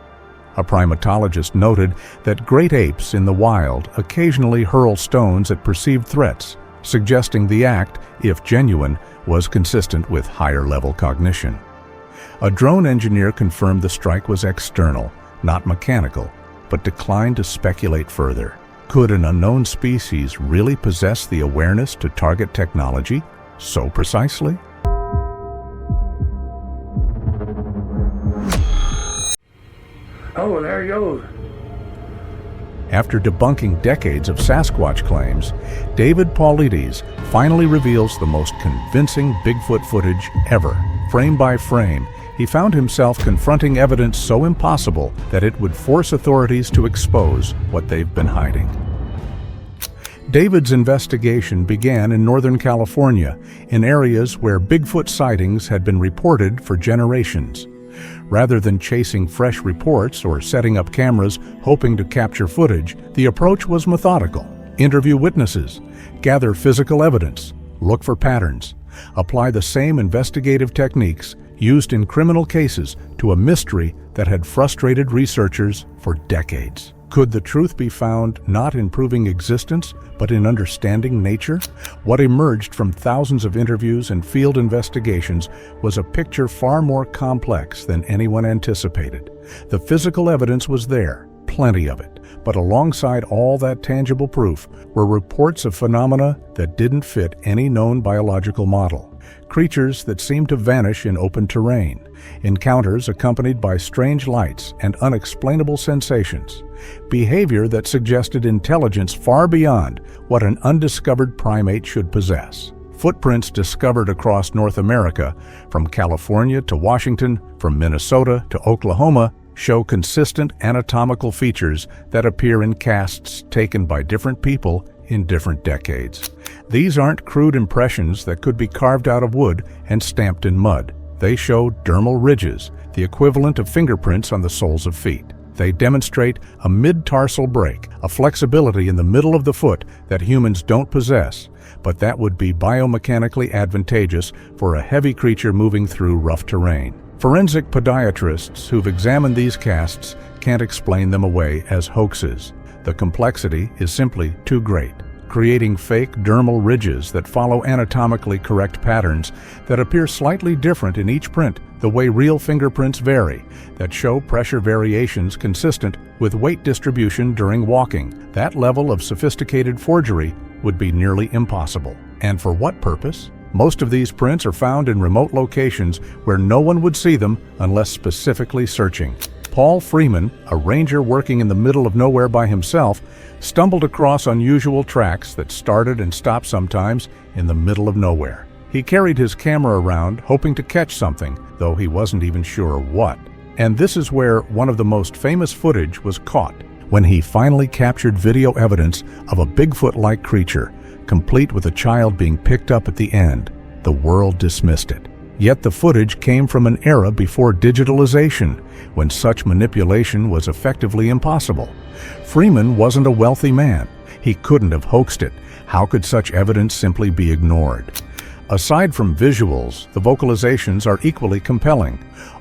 A primatologist noted that great apes in the wild occasionally hurl stones at perceived threats, suggesting the act, if genuine, was consistent with higher-level cognition. A drone engineer confirmed the strike was external, not mechanical, but declined to speculate further. Could an unknown species really possess the awareness to target technology so precisely? Oh, there he goes. After debunking decades of Sasquatch claims, David Paulites finally reveals the most convincing Bigfoot footage ever, frame by frame, he found himself confronting evidence so impossible that it would force authorities to expose what they've been hiding. David's investigation began in Northern California, in areas where Bigfoot sightings had been reported for generations. Rather than chasing fresh reports or setting up cameras hoping to capture footage, the approach was methodical. Interview witnesses, gather physical evidence, look for patterns, apply the same investigative techniques used in criminal cases to a mystery that had frustrated researchers for decades. Could the truth be found not in proving existence, but in understanding nature? What emerged from thousands of interviews and field investigations was a picture far more complex than anyone anticipated. The physical evidence was there, plenty of it, but alongside all that tangible proof were reports of phenomena that didn't fit any known biological model. Creatures that seemed to vanish in open terrain, encounters accompanied by strange lights and unexplainable sensations, behavior that suggested intelligence far beyond what an undiscovered primate should possess. Footprints discovered across North America, from California to Washington, from Minnesota to Oklahoma, show consistent anatomical features that appear in casts taken by different people in different decades. These aren't crude impressions that could be carved out of wood and stamped in mud. They show dermal ridges, the equivalent of fingerprints on the soles of feet. They demonstrate a mid-tarsal break, a flexibility in the middle of the foot that humans don't possess, but that would be biomechanically advantageous for a heavy creature moving through rough terrain. Forensic podiatrists who've examined these casts can't explain them away as hoaxes. The complexity is simply too great, creating fake dermal ridges that follow anatomically correct patterns that appear slightly different in each print, the way real fingerprints vary, that show pressure variations consistent with weight distribution during walking. That level of sophisticated forgery would be nearly impossible. And for what purpose? Most of these prints are found in remote locations where no one would see them unless specifically searching. Paul Freeman, a ranger working in the middle of nowhere by himself, stumbled across unusual tracks that started and stopped sometimes in the middle of nowhere. He carried his camera around, hoping to catch something, though he wasn't even sure what. And this is where one of the most famous footage was caught, when he finally captured video evidence of a Bigfoot-like creature, complete with a child being picked up at the end. The world dismissed it. Yet the footage came from an era before digitalization, when such manipulation was effectively impossible. Freeman wasn't a wealthy man. He couldn't have hoaxed it. How could such evidence simply be ignored? Aside from visuals, the vocalizations are equally compelling.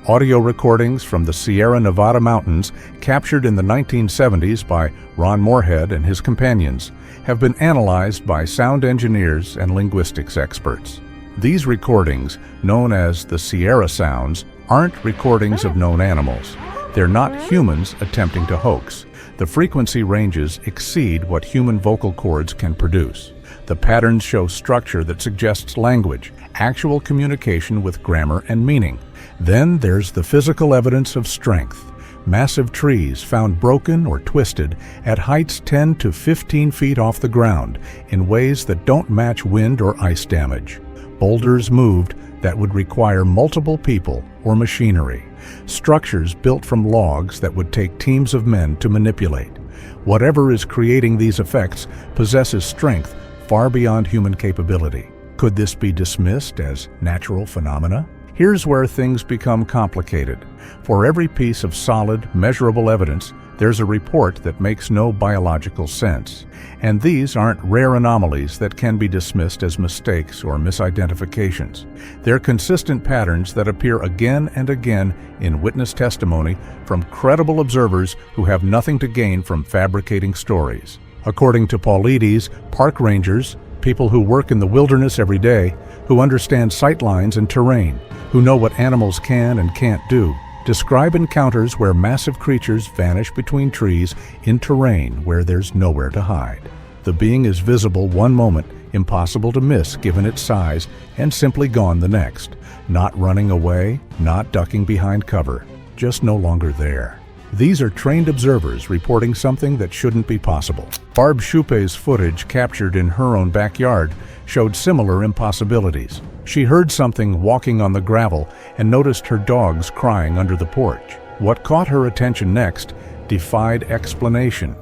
Audio recordings from the Sierra Nevada mountains, captured in the 1970s by Ron Moorhead and his companions, have been analyzed by sound engineers and linguistics experts. These recordings, known as the Sierra sounds, aren't recordings of known animals. They're not humans attempting to hoax. The frequency ranges exceed what human vocal cords can produce. The patterns show structure that suggests language, actual communication with grammar and meaning. Then there's the physical evidence of strength. Massive trees found broken or twisted at heights 10 to 15 feet off the ground in ways that don't match wind or ice damage. Boulders moved that would require multiple people or machinery. Structures built from logs that would take teams of men to manipulate. Whatever is creating these effects possesses strength far beyond human capability. Could this be dismissed as natural phenomena? Here's where things become complicated. For every piece of solid, measurable evidence, there's a report that makes no biological sense. And these aren't rare anomalies that can be dismissed as mistakes or misidentifications. They're consistent patterns that appear again and again in witness testimony from credible observers who have nothing to gain from fabricating stories. According to Paulites, park rangers, people who work in the wilderness every day, who understand sightlines and terrain, who know what animals can and can't do, describe encounters where massive creatures vanish between trees in terrain where there's nowhere to hide. The being is visible one moment, impossible to miss given its size, and simply gone the next. Not running away, not ducking behind cover, just no longer there. These are trained observers reporting something that shouldn't be possible. Barb Choupet's footage captured in her own backyard showed similar impossibilities. She heard something walking on the gravel and noticed her dogs crying under the porch. What caught her attention next defied explanation.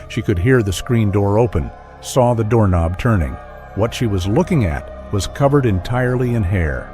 She could hear the screen door open, saw the doorknob turning. What she was looking at was covered entirely in hair.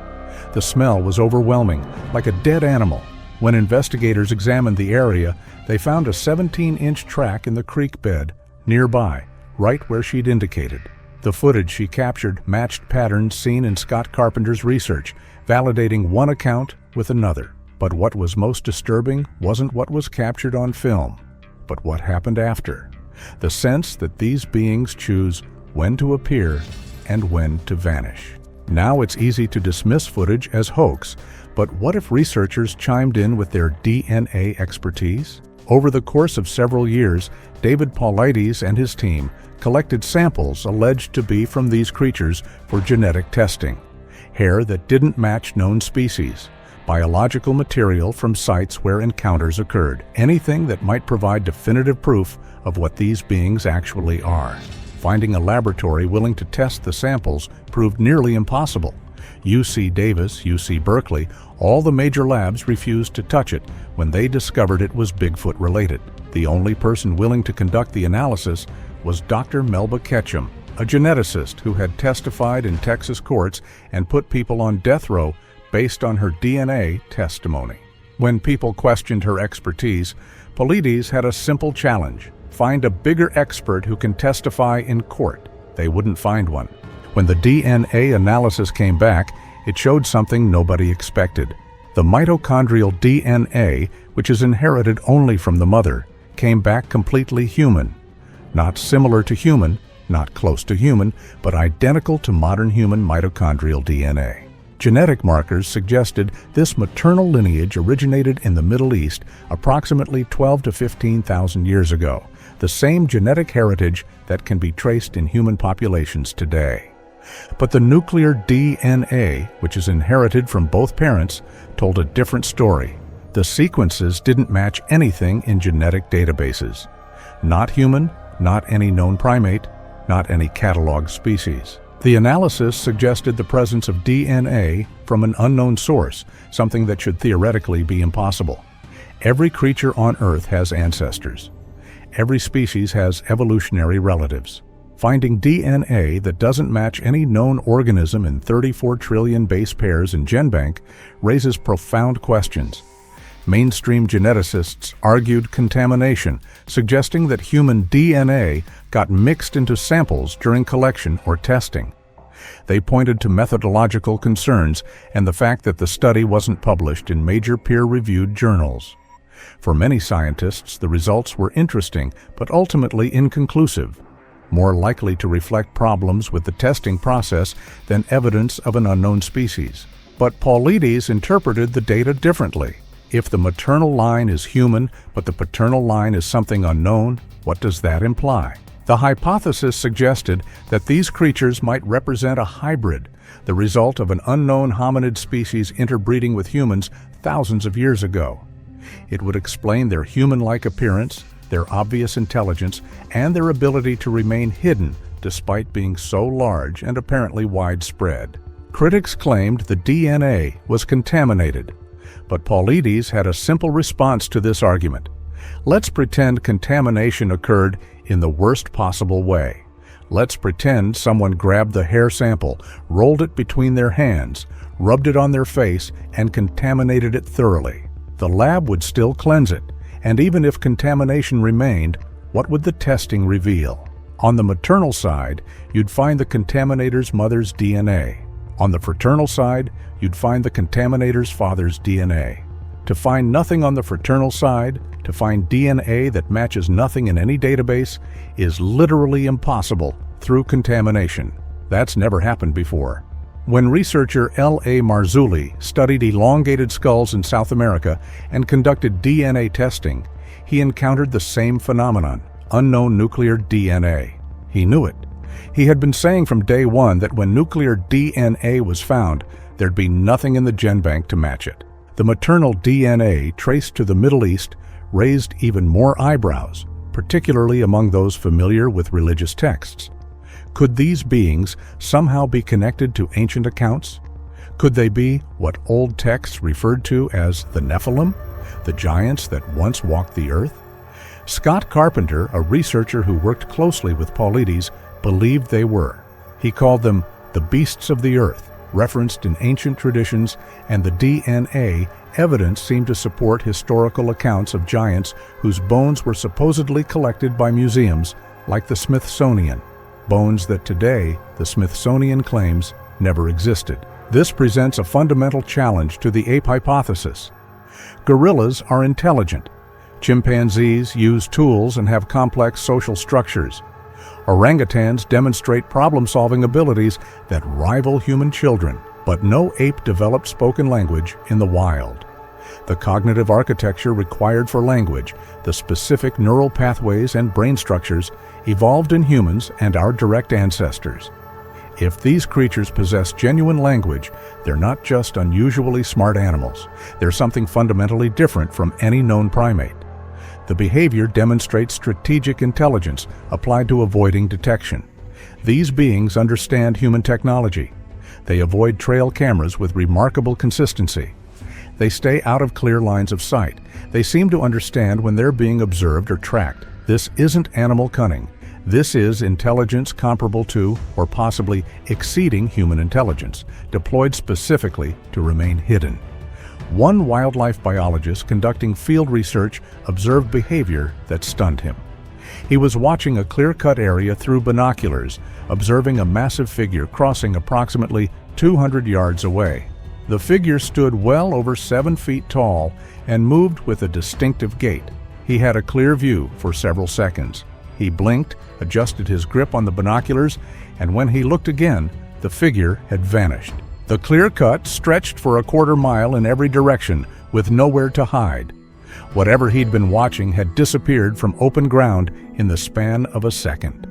The smell was overwhelming, like a dead animal. When investigators examined the area, they found a 17-inch track in the creek bed nearby, right where she'd indicated. The footage she captured matched patterns seen in Scott Carpenter's research, validating one account with another. But what was most disturbing wasn't what was captured on film, but what happened after. The sense that these beings choose when to appear and when to vanish. Now it's easy to dismiss footage as hoax, but what if researchers chimed in with their DNA expertise? Over the course of several years, David Paulites and his team collected samples alleged to be from these creatures for genetic testing. Hair that didn't match known species, biological material from sites where encounters occurred, anything that might provide definitive proof of what these beings actually are. Finding a laboratory willing to test the samples proved nearly impossible. UC Davis, UC Berkeley, all the major labs refused to touch it when they discovered it was Bigfoot related. The only person willing to conduct the analysis was Dr. Melba Ketchum, a geneticist who had testified in Texas courts and put people on death row based on her DNA testimony. When people questioned her expertise, Paulites had a simple challenge: find a bigger expert who can testify in court. They wouldn't find one. When the DNA analysis came back, it showed something nobody expected. The mitochondrial DNA, which is inherited only from the mother, came back completely human. Not similar to human, not close to human, but identical to modern human mitochondrial DNA. Genetic markers suggested this maternal lineage originated in the Middle East approximately 12 to 15,000 years ago, the same genetic heritage that can be traced in human populations today. But the nuclear DNA, which is inherited from both parents, told a different story. The sequences didn't match anything in genetic databases. Not human, not any known primate, not any cataloged species. The analysis suggested the presence of DNA from an unknown source, something that should theoretically be impossible. Every creature on Earth has ancestors. Every species has evolutionary relatives. Finding DNA that doesn't match any known organism in 34 trillion base pairs in GenBank raises profound questions. Mainstream geneticists argued contamination, suggesting that human DNA got mixed into samples during collection or testing. They pointed to methodological concerns and the fact that the study wasn't published in major peer-reviewed journals. For many scientists, the results were interesting but ultimately inconclusive, more likely to reflect problems with the testing process than evidence of an unknown species. But Paulites interpreted the data differently. If the maternal line is human, but the paternal line is something unknown, what does that imply? The hypothesis suggested that these creatures might represent a hybrid, the result of an unknown hominid species interbreeding with humans thousands of years ago. It would explain their human-like appearance, their obvious intelligence, and their ability to remain hidden despite being so large and apparently widespread. Critics claimed the DNA was contaminated, but Paulites had a simple response to this argument. Let's pretend contamination occurred in the worst possible way. Let's pretend someone grabbed the hair sample, rolled it between their hands, rubbed it on their face, and contaminated it thoroughly. The lab would still cleanse it, and even if contamination remained, what would the testing reveal? On the maternal side, you'd find the contaminator's mother's DNA. On the fraternal side, you'd find the contaminator's father's DNA. To find nothing on the fraternal side, to find DNA that matches nothing in any database, is literally impossible through contamination. That's never happened before. When researcher L.A. Marzulli studied elongated skulls in South America and conducted DNA testing, he encountered the same phenomenon, unknown nuclear DNA. He knew it. He had been saying from day one that when nuclear DNA was found, there'd be nothing in the GenBank to match it. The maternal DNA traced to the Middle East raised even more eyebrows, particularly among those familiar with religious texts. Could these beings somehow be connected to ancient accounts? Could they be what old texts referred to as the Nephilim, the giants that once walked the earth? Scott Carpenter, a researcher who worked closely with Paulites, believed they were. He called them the beasts of the earth, referenced in ancient traditions, and the DNA evidence seemed to support historical accounts of giants whose bones were supposedly collected by museums like the Smithsonian, bones that today the Smithsonian claims never existed. This presents a fundamental challenge to the ape hypothesis. Gorillas are intelligent. Chimpanzees use tools and have complex social structures. Orangutans demonstrate problem-solving abilities that rival human children, but no ape developed spoken language in the wild. The cognitive architecture required for language, the specific neural pathways and brain structures, evolved in humans and our direct ancestors. If these creatures possess genuine language, they're not just unusually smart animals. They're something fundamentally different from any known primate. The behavior demonstrates strategic intelligence applied to avoiding detection. These beings understand human technology. They avoid trail cameras with remarkable consistency. They stay out of clear lines of sight. They seem to understand when they're being observed or tracked. This isn't animal cunning. This is intelligence comparable to, or possibly exceeding, human intelligence, deployed specifically to remain hidden. One wildlife biologist conducting field research observed behavior that stunned him. He was watching a clear-cut area through binoculars, observing a massive figure crossing approximately 200 yards away. The figure stood well over 7 feet tall and moved with a distinctive gait. He had a clear view for several seconds. He blinked, adjusted his grip on the binoculars, and when he looked again, the figure had vanished. The clear cut stretched for a quarter mile in every direction, with nowhere to hide. Whatever he'd been watching had disappeared from open ground in the span of a second.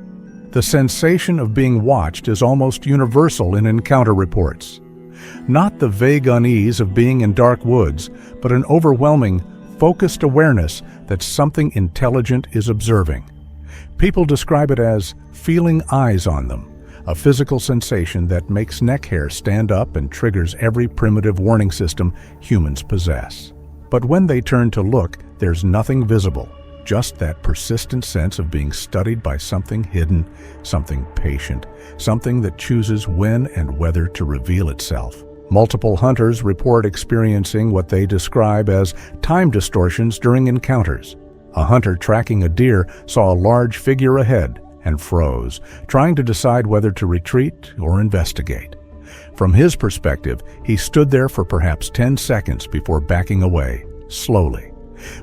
The sensation of being watched is almost universal in encounter reports. Not the vague unease of being in dark woods, but an overwhelming, focused awareness that something intelligent is observing. People describe it as feeling eyes on them, a physical sensation that makes neck hair stand up and triggers every primitive warning system humans possess. But when they turn to look, there's nothing visible, just that persistent sense of being studied by something hidden, something patient, something that chooses when and whether to reveal itself. Multiple hunters report experiencing what they describe as time distortions during encounters. A hunter tracking a deer saw a large figure ahead and froze, trying to decide whether to retreat or investigate. From his perspective, he stood there for perhaps 10 seconds before backing away, slowly.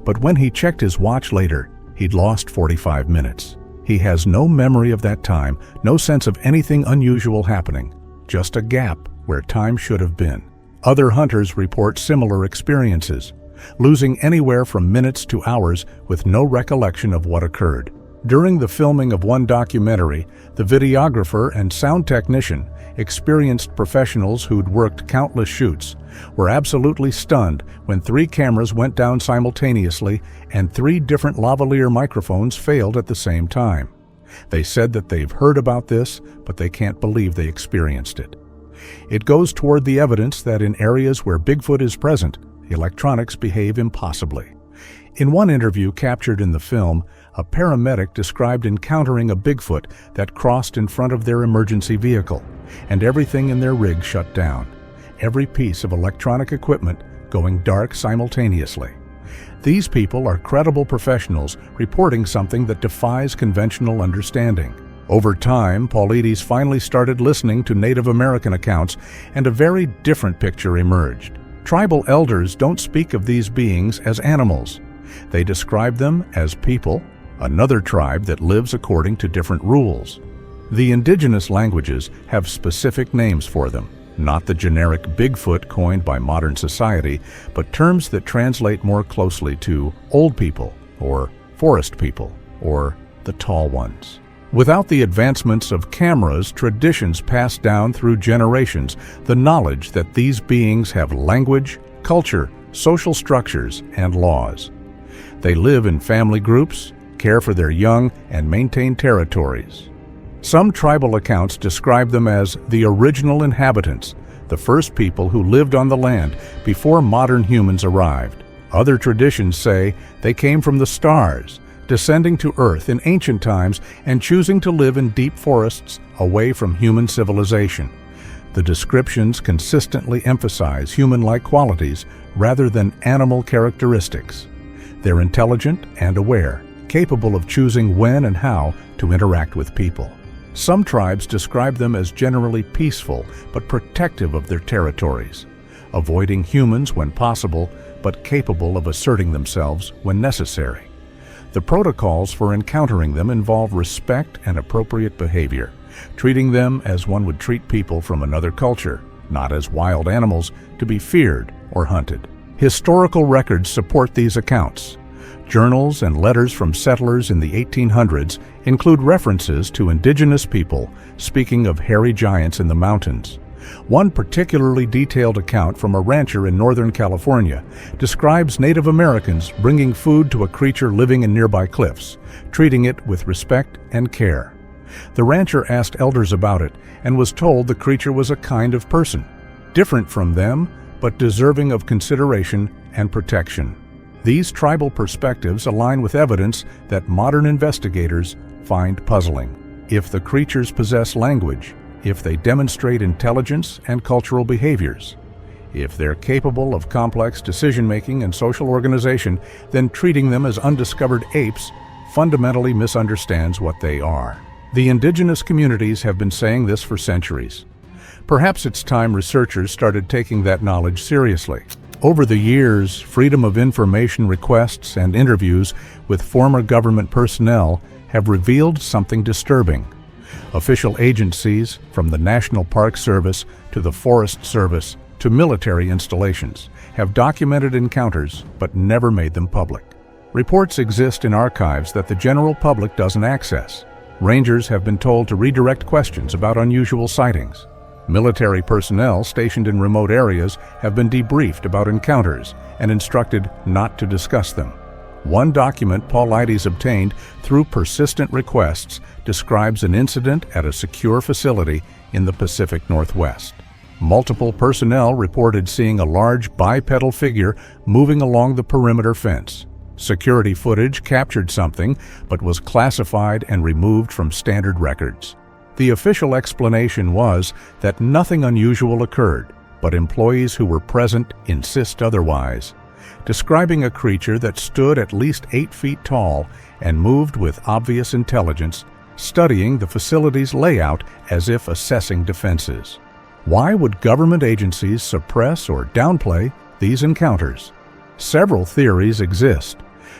But when he checked his watch later, he'd lost 45 minutes. He has no memory of that time, no sense of anything unusual happening, just a gap where time should have been. Other hunters report similar experiences, losing anywhere from minutes to hours with no recollection of what occurred. During the filming of one documentary, the videographer and sound technician, experienced professionals who'd worked countless shoots, were absolutely stunned when 3 cameras went down simultaneously and 3 different lavalier microphones failed at the same time. They said that they've heard about this, but they can't believe they experienced it. It goes toward the evidence that in areas where Bigfoot is present, electronics behave impossibly. In one interview captured in the film, a paramedic described encountering a Bigfoot that crossed in front of their emergency vehicle, and everything in their rig shut down, every piece of electronic equipment going dark simultaneously. These people are credible professionals reporting something that defies conventional understanding. Over time, Paulites finally started listening to Native American accounts, and a very different picture emerged. Tribal elders don't speak of these beings as animals. They describe them as people, another tribe that lives according to different rules. The indigenous languages have specific names for them, not the generic Bigfoot coined by modern society, but terms that translate more closely to old people, or forest people, or the tall ones. Without the advancements of cameras, traditions passed down through generations, the knowledge that these beings have language, culture, social structures, and laws. They live in family groups, care for their young, and maintain territories. Some tribal accounts describe them as the original inhabitants, the first people who lived on the land before modern humans arrived. Other traditions say they came from the stars, descending to Earth in ancient times and choosing to live in deep forests away from human civilization. The descriptions consistently emphasize human-like qualities rather than animal characteristics. They're intelligent and aware, capable of choosing when and how to interact with people. Some tribes describe them as generally peaceful but protective of their territories, avoiding humans when possible but capable of asserting themselves when necessary. The protocols for encountering them involve respect and appropriate behavior, treating them as one would treat people from another culture, not as wild animals to be feared or hunted. Historical records support these accounts. Journals and letters from settlers in the 1800s include references to indigenous people speaking of hairy giants in the mountains. One particularly detailed account from a rancher in Northern California describes Native Americans bringing food to a creature living in nearby cliffs, treating it with respect and care. The rancher asked elders about it and was told the creature was a kind of person, different from them, but deserving of consideration and protection. These tribal perspectives align with evidence that modern investigators find puzzling. If the creatures possess language, if they demonstrate intelligence and cultural behaviors, if they're capable of complex decision-making and social organization, then treating them as undiscovered apes fundamentally misunderstands what they are. The indigenous communities have been saying this for centuries. Perhaps it's time researchers started taking that knowledge seriously. Over the years, Freedom of Information requests and interviews with former government personnel have revealed something disturbing. Official agencies, from the National Park Service to the Forest Service to military installations, have documented encounters but never made them public. Reports exist in archives that the general public doesn't access. Rangers have been told to redirect questions about unusual sightings. Military personnel stationed in remote areas have been debriefed about encounters and instructed not to discuss them. One document Paulites obtained through persistent requests describes an incident at a secure facility in the Pacific Northwest. Multiple personnel reported seeing a large bipedal figure moving along the perimeter fence. Security footage captured something, but was classified and removed from standard records. The official explanation was that nothing unusual occurred, but employees who were present insist otherwise, describing a creature that stood at least 8 feet tall and moved with obvious intelligence, studying the facility's layout as if assessing defenses. Why would government agencies suppress or downplay these encounters? Several theories exist.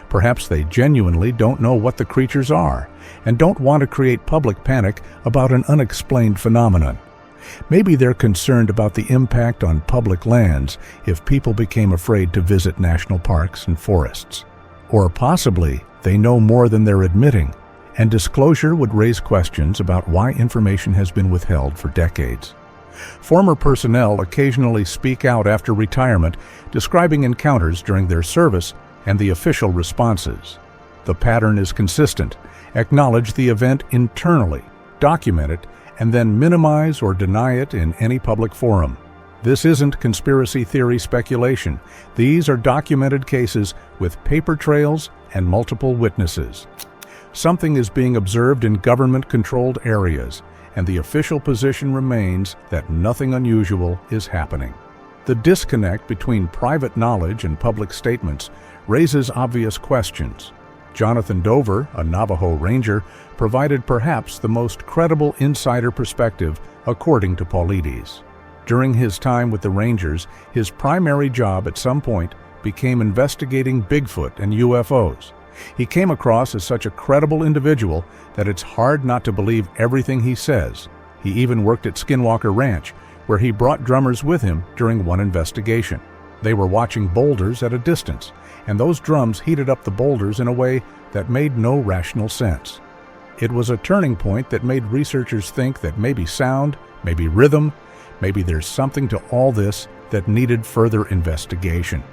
Perhaps they genuinely don't know what the creatures are and don't want to create public panic about an unexplained phenomenon. Maybe they're concerned about the impact on public lands if people became afraid to visit national parks and forests. Or possibly they know more than they're admitting, and disclosure would raise questions about why information has been withheld for decades. Former personnel occasionally speak out after retirement, describing encounters during their service and the official responses. The pattern is consistent. Acknowledge the event internally, document it, and then minimize or deny it in any public forum. This isn't conspiracy theory speculation. These are documented cases with paper trails and multiple witnesses. Something is being observed in government-controlled areas, and the official position remains that nothing unusual is happening. The disconnect between private knowledge and public statements raises obvious questions. Jonathan Dover, a Navajo ranger, provided perhaps the most credible insider perspective according to Paulites. During his time with the Rangers, his primary job at some point became investigating Bigfoot and UFOs. He came across as such a credible individual that it's hard not to believe everything he says. He even worked at Skinwalker Ranch, where he brought drummers with him during one investigation. They were watching boulders at a distance, and those drums heated up the boulders in a way that made no rational sense. It was a turning point that made researchers think that maybe sound, maybe rhythm, maybe there's something to all this that needed further investigation.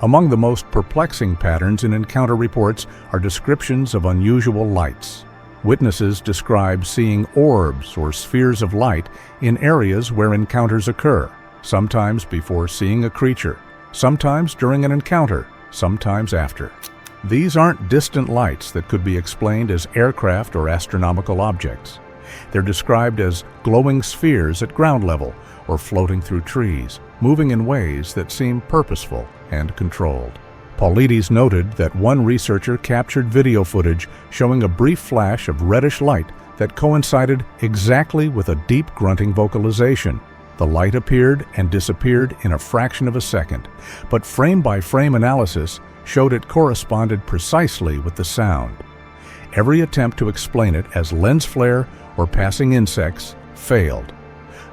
Among the most perplexing patterns in encounter reports are descriptions of unusual lights. Witnesses describe seeing orbs or spheres of light in areas where encounters occur, sometimes before seeing a creature, sometimes during an encounter, sometimes after. These aren't distant lights that could be explained as aircraft or astronomical objects. They're described as glowing spheres at ground level or floating through trees, moving in ways that seem purposeful and controlled. Paulites noted that one researcher captured video footage showing a brief flash of reddish light that coincided exactly with a deep grunting vocalization. The light appeared and disappeared in a fraction of a second, but frame-by-frame analysis showed it corresponded precisely with the sound. Every attempt to explain it as lens flare or passing insects failed.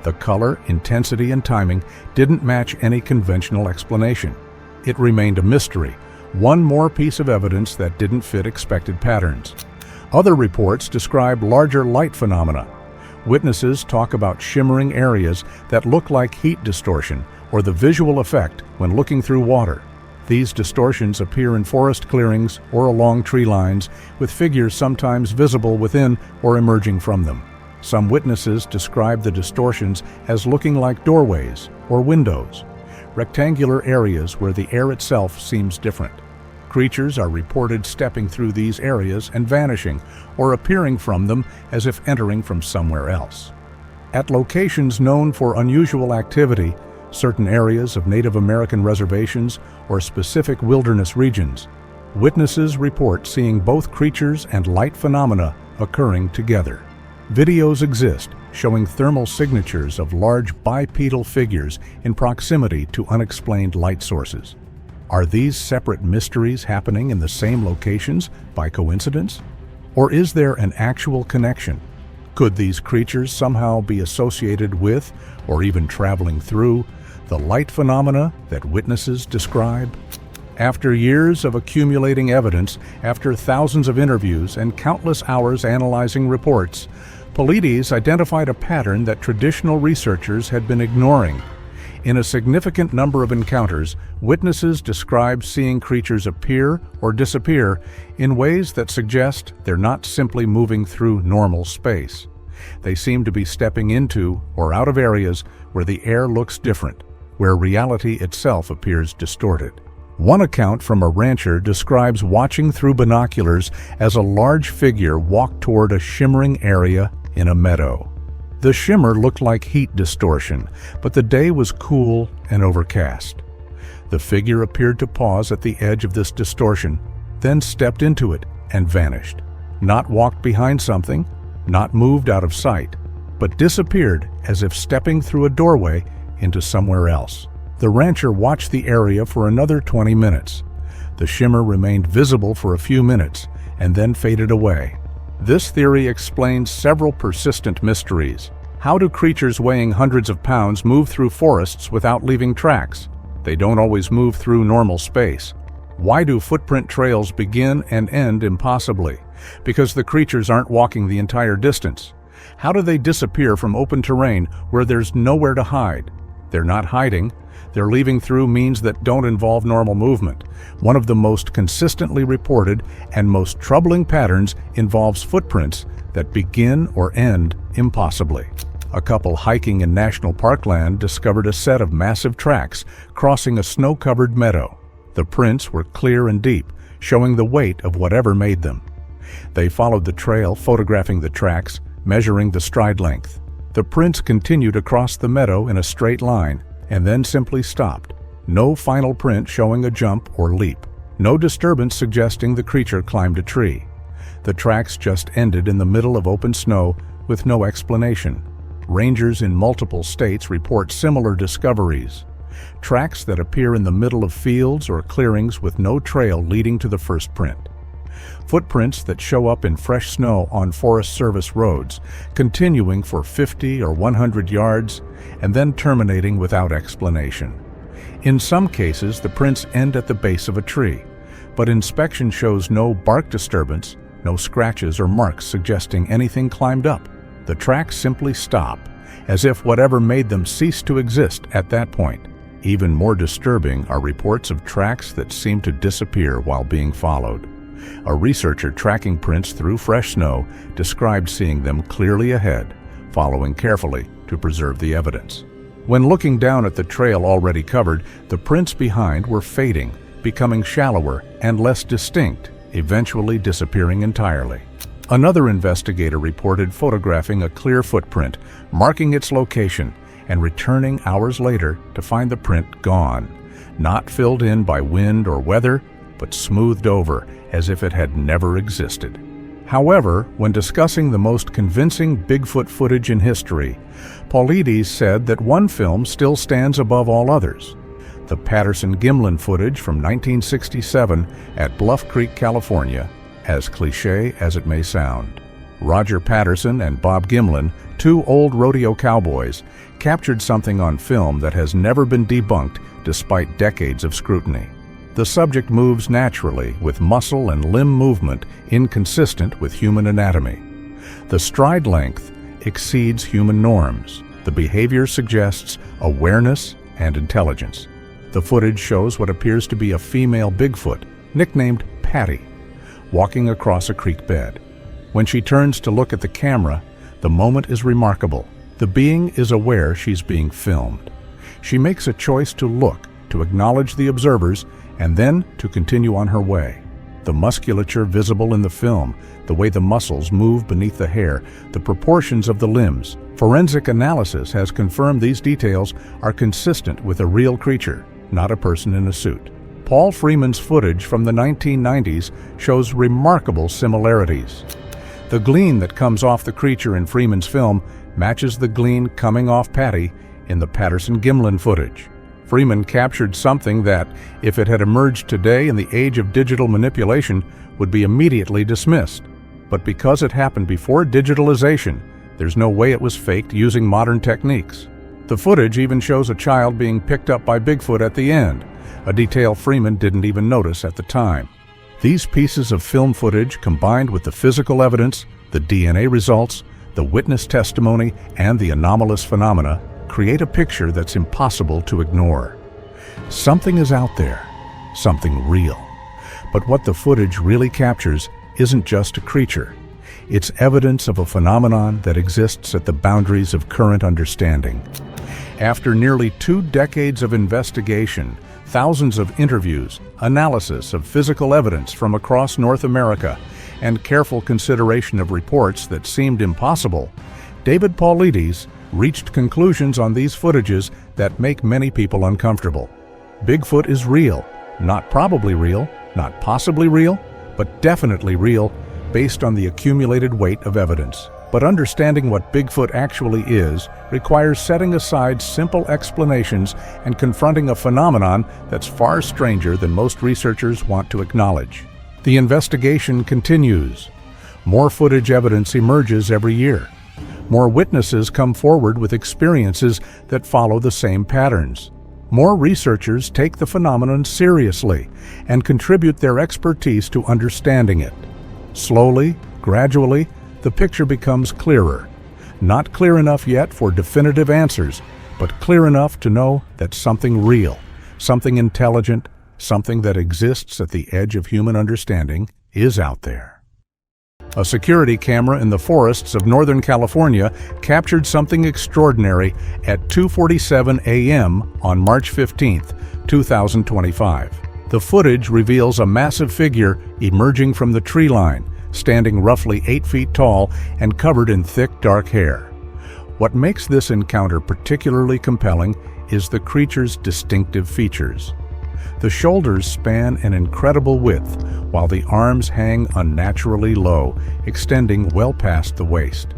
The color, intensity, and timing didn't match any conventional explanation. It remained a mystery, one more piece of evidence that didn't fit expected patterns. Other reports describe larger light phenomena. Witnesses talk about shimmering areas that look like heat distortion or the visual effect when looking through water. These distortions appear in forest clearings or along tree lines, with figures sometimes visible within or emerging from them. Some witnesses describe the distortions as looking like doorways or windows, rectangular areas where the air itself seems different. Creatures are reported stepping through these areas and vanishing, or appearing from them as if entering from somewhere else. At locations known for unusual activity, certain areas of Native American reservations or specific wilderness regions, witnesses report seeing both creatures and light phenomena occurring together. Videos exist showing thermal signatures of large bipedal figures in proximity to unexplained light sources. Are these separate mysteries happening in the same locations by coincidence? Or is there an actual connection? Could these creatures somehow be associated with, or even traveling through, the light phenomena that witnesses describe? After years of accumulating evidence, after thousands of interviews and countless hours analyzing reports, Paulites identified a pattern that traditional researchers had been ignoring. In a significant number of encounters, witnesses describe seeing creatures appear or disappear in ways that suggest they're not simply moving through normal space. They seem to be stepping into or out of areas where the air looks different, where reality itself appears distorted. One account from a rancher describes watching through binoculars as a large figure walked toward a shimmering area in a meadow. The shimmer looked like heat distortion, but the day was cool and overcast. The figure appeared to pause at the edge of this distortion, then stepped into it and vanished. Not walked behind something, not moved out of sight, but disappeared as if stepping through a doorway into somewhere else. The rancher watched the area for another 20 minutes. The shimmer remained visible for a few minutes and then faded away. This theory explains several persistent mysteries. How do creatures weighing hundreds of pounds move through forests without leaving tracks? They don't always move through normal space. Why do footprint trails begin and end impossibly? Because the creatures aren't walking the entire distance. How do they disappear from open terrain where there's nowhere to hide? They're not hiding. They're leaving through means that don't involve normal movement. One of the most consistently reported and most troubling patterns involves footprints that begin or end impossibly. A couple hiking in national parkland discovered a set of massive tracks crossing a snow-covered meadow. The prints were clear and deep, showing the weight of whatever made them. They followed the trail, photographing the tracks, measuring the stride length. The prints continued across the meadow in a straight line, and then simply stopped. No final print showing a jump or leap. No disturbance suggesting the creature climbed a tree. The tracks just ended in the middle of open snow with no explanation. Rangers in multiple states report similar discoveries. Tracks that appear in the middle of fields or clearings with no trail leading to the first print. Footprints that show up in fresh snow on Forest Service roads, continuing for 50 or 100 yards, and then terminating without explanation. In some cases, the prints end at the base of a tree, but inspection shows no bark disturbance, no scratches or marks suggesting anything climbed up. The tracks simply stop, as if whatever made them ceased to exist at that point. Even more disturbing are reports of tracks that seem to disappear while being followed. A researcher tracking prints through fresh snow described seeing them clearly ahead, following carefully to preserve the evidence. When looking down at the trail already covered, the prints behind were fading, becoming shallower and less distinct, eventually disappearing entirely. Another investigator reported photographing a clear footprint, marking its location, and returning hours later to find the print gone, not filled in by wind or weather, but smoothed over as if it had never existed. However, when discussing the most convincing Bigfoot footage in history, Paulites said that one film still stands above all others: the Patterson-Gimlin footage from 1967 at Bluff Creek, California, as cliché as it may sound. Roger Patterson and Bob Gimlin, two old rodeo cowboys, captured something on film that has never been debunked despite decades of scrutiny. The subject moves naturally, with muscle and limb movement inconsistent with human anatomy. The stride length exceeds human norms. The behavior suggests awareness and intelligence. The footage shows what appears to be a female Bigfoot, nicknamed Patty, walking across a creek bed. When she turns to look at the camera, the moment is remarkable. The being is aware she's being filmed. She makes a choice to look, to acknowledge the observers, and then to continue on her way. The musculature visible in the film, the way the muscles move beneath the hair, the proportions of the limbs. Forensic analysis has confirmed these details are consistent with a real creature, not a person in a suit. Paul Freeman's footage from the 1990s shows remarkable similarities. The gleam that comes off the creature in Freeman's film matches the gleam coming off Patty in the Patterson-Gimlin footage. Freeman captured something that, if it had emerged today in the age of digital manipulation, would be immediately dismissed. But because it happened before digitalization, there's no way it was faked using modern techniques. The footage even shows a child being picked up by Bigfoot at the end, a detail Freeman didn't even notice at the time. These pieces of film footage, combined with the physical evidence, the DNA results, the witness testimony, and the anomalous phenomena, create a picture that's impossible to ignore. Something is out there, something real. But what the footage really captures isn't just a creature. It's evidence of a phenomenon that exists at the boundaries of current understanding. After nearly 2 decades of investigation, thousands of interviews, analysis of physical evidence from across North America, and careful consideration of reports that seemed impossible, David Paulites reached conclusions on these footages that make many people uncomfortable. Bigfoot is real, not probably real, not possibly real, but definitely real, based on the accumulated weight of evidence. But understanding what Bigfoot actually is requires setting aside simple explanations and confronting a phenomenon that's far stranger than most researchers want to acknowledge. The investigation continues. More footage evidence emerges every year. More witnesses come forward with experiences that follow the same patterns. More researchers take the phenomenon seriously and contribute their expertise to understanding it. Slowly, gradually, the picture becomes clearer. Not clear enough yet for definitive answers, but clear enough to know that something real, something intelligent, something that exists at the edge of human understanding is out there. A security camera in the forests of Northern California captured something extraordinary at 2:47 a.m. on March 15, 2025. The footage reveals a massive figure emerging from the tree line, standing roughly 8 feet tall and covered in thick, dark hair. What makes this encounter particularly compelling is the creature's distinctive features. The shoulders span an incredible width, while the arms hang unnaturally low, extending well past the waist.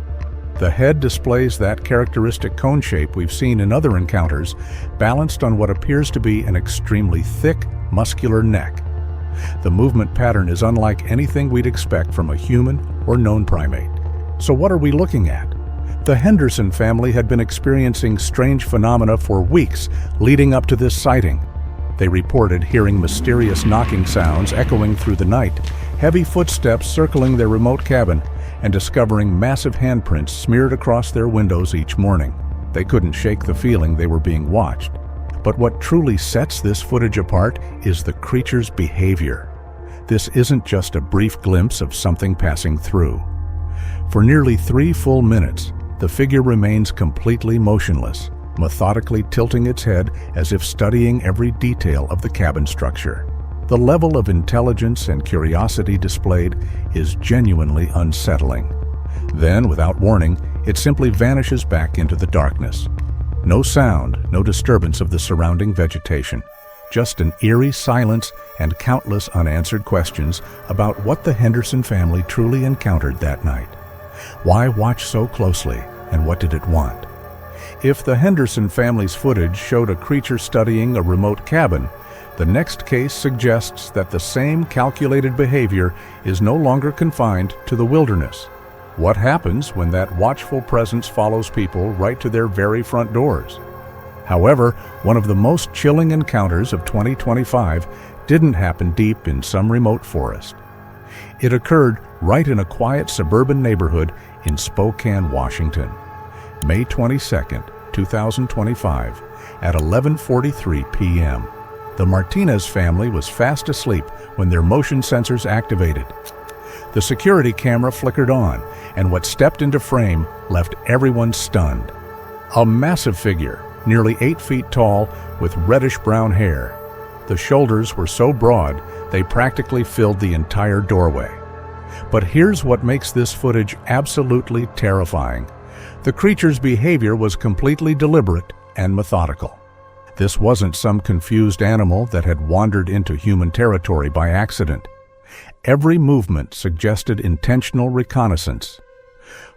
The head displays that characteristic cone shape we've seen in other encounters, balanced on what appears to be an extremely thick, muscular neck. The movement pattern is unlike anything we'd expect from a human or known primate. So what are we looking at? The Henderson family had been experiencing strange phenomena for weeks leading up to this sighting. They reported hearing mysterious knocking sounds echoing through the night, heavy footsteps circling their remote cabin, and discovering massive handprints smeared across their windows each morning. They couldn't shake the feeling they were being watched. But what truly sets this footage apart is the creature's behavior. This isn't just a brief glimpse of something passing through. For nearly 3 full minutes, the figure remains completely motionless, methodically tilting its head as if studying every detail of the cabin structure. The level of intelligence and curiosity displayed is genuinely unsettling. Then, without warning, it simply vanishes back into the darkness. No sound, no disturbance of the surrounding vegetation. Just an eerie silence and countless unanswered questions about what the Henderson family truly encountered that night. Why watch so closely, and what did it want? If the Henderson family's footage showed a creature studying a remote cabin, the next case suggests that the same calculated behavior is no longer confined to the wilderness. What happens when that watchful presence follows people right to their very front doors? However, one of the most chilling encounters of 2025 didn't happen deep in some remote forest. It occurred right in a quiet suburban neighborhood in Spokane, Washington. May 22, 2025, at 11:43 p.m. The Martinez family was fast asleep when their motion sensors activated. The security camera flickered on, and what stepped into frame left everyone stunned. A massive figure, nearly 8 feet tall, with reddish-brown hair. The shoulders were so broad, they practically filled the entire doorway. But here's what makes this footage absolutely terrifying. The creature's behavior was completely deliberate and methodical. This wasn't some confused animal that had wandered into human territory by accident. Every movement suggested intentional reconnaissance.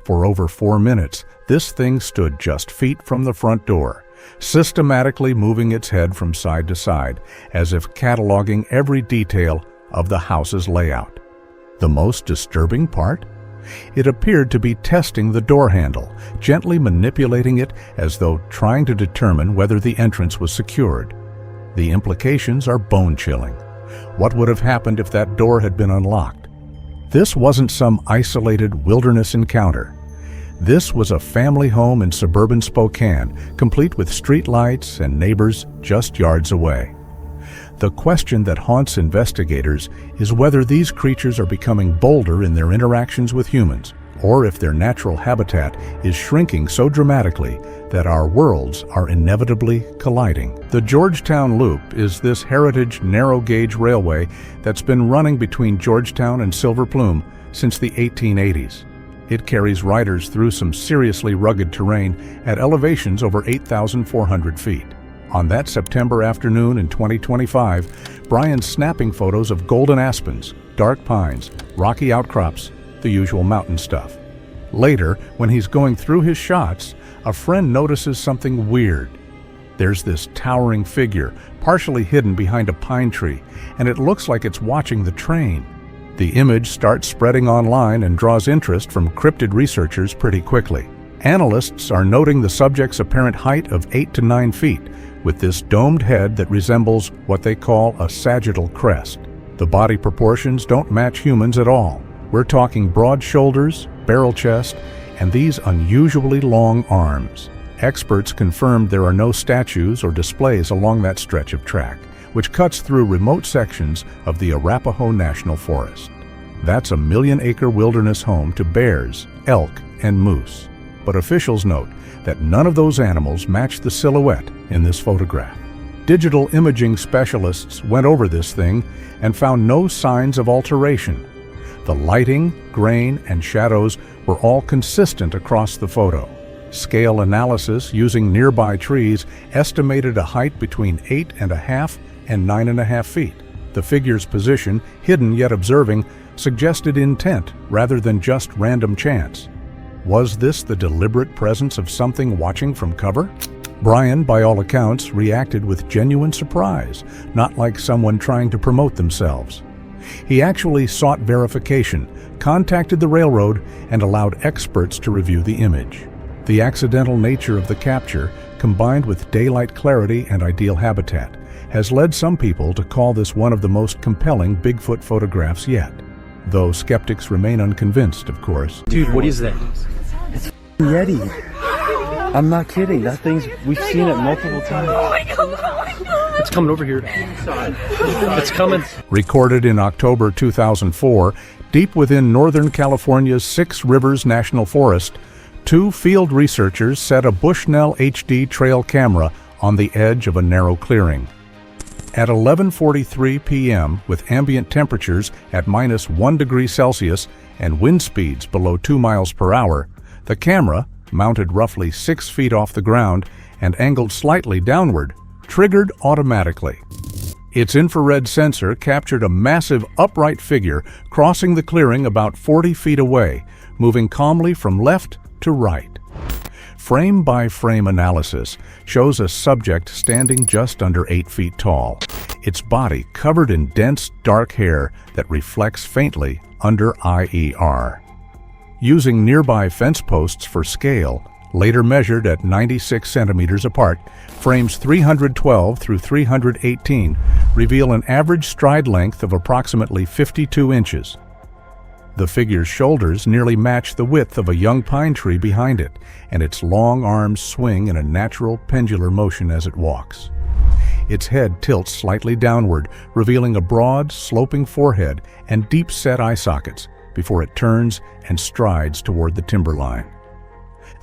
For over 4 minutes, this thing stood just feet from the front door, systematically moving its head from side to side, as if cataloging every detail of the house's layout. The most disturbing part? It appeared to be testing the door handle, gently manipulating it as though trying to determine whether the entrance was secured. The implications are bone-chilling. What would have happened if that door had been unlocked? This wasn't some isolated wilderness encounter. This was a family home in suburban Spokane, complete with street lights and neighbors just yards away. The question that haunts investigators is whether these creatures are becoming bolder in their interactions with humans, or if their natural habitat is shrinking so dramatically that our worlds are inevitably colliding. The Georgetown Loop is this heritage narrow-gauge railway that's been running between Georgetown and Silver Plume since the 1880s. It carries riders through some seriously rugged terrain at elevations over 8,400 feet. On that September afternoon in 2025, Brian's snapping photos of golden aspens, dark pines, rocky outcrops, the usual mountain stuff. Later, when he's going through his shots, a friend notices something weird. There's this towering figure, partially hidden behind a pine tree, and it looks like it's watching the train. The image starts spreading online and draws interest from cryptid researchers pretty quickly. Analysts are noting the subject's apparent height of 8 to 9 feet, with this domed head that resembles what they call a sagittal crest. The body proportions don't match humans at all. We're talking broad shoulders, barrel chest, and these unusually long arms. Experts confirmed there are no statues or displays along that stretch of track, which cuts through remote sections of the Arapahoe National Forest. That's a million-acre wilderness home to bears, elk, and moose. But officials note that none of those animals match the silhouette in this photograph. Digital imaging specialists went over this thing and found no signs of alteration. The lighting, grain, and shadows were all consistent across the photo. Scale analysis using nearby trees estimated a height between 8.5 and 9.5 feet. The figure's position, hidden yet observing, suggested intent rather than just random chance. Was this the deliberate presence of something watching from cover? Brian, by all accounts, reacted with genuine surprise, not like someone trying to promote themselves. He actually sought verification, contacted the railroad, and allowed experts to review the image. The accidental nature of the capture, combined with daylight clarity and ideal habitat, has led some people to call this one of the most compelling Bigfoot photographs yet. Though skeptics remain unconvinced, of course. Dude, what is that? It's Yeti. I'm not kidding. That thing's, we've seen it multiple times. Oh my God. It's coming over here. It's coming. Recorded in October 2004, deep within Northern California's Six Rivers National Forest, two field researchers set a Bushnell HD trail camera on the edge of a narrow clearing. At 11:43 p.m., with ambient temperatures at -1 degree Celsius and wind speeds below 2 miles per hour, the camera, mounted roughly 6 feet off the ground and angled slightly downward, triggered automatically. Its infrared sensor captured a massive upright figure crossing the clearing about 40 feet away, moving calmly from left to right. Frame-by-frame analysis shows a subject standing just under 8 feet tall, its body covered in dense, dark hair that reflects faintly under IER. Using nearby fence posts for scale, later measured at 96 centimeters apart, frames 312 through 318 reveal an average stride length of approximately 52 inches. The figure's shoulders nearly match the width of a young pine tree behind it, and its long arms swing in a natural pendular motion as it walks. Its head tilts slightly downward, revealing a broad, sloping forehead and deep-set eye sockets, before it turns and strides toward the timberline.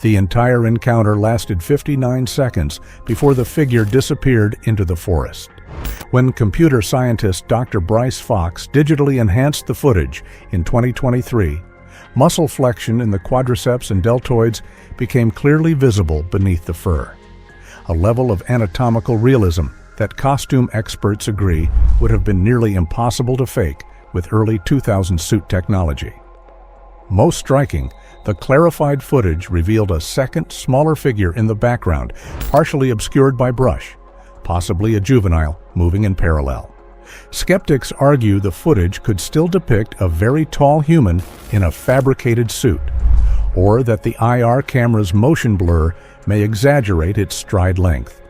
The entire encounter lasted 59 seconds before the figure disappeared into the forest. When computer scientist Dr. Bryce Fox digitally enhanced the footage in 2023, muscle flexion in the quadriceps and deltoids became clearly visible beneath the fur, a level of anatomical realism that costume experts agree would have been nearly impossible to fake with early 2000 suit technology. Most striking, the clarified footage revealed a second, smaller figure in the background, partially obscured by brush, possibly a juvenile moving in parallel. Skeptics argue the footage could still depict a very tall human in a fabricated suit, or that the IR camera's motion blur may exaggerate its stride length.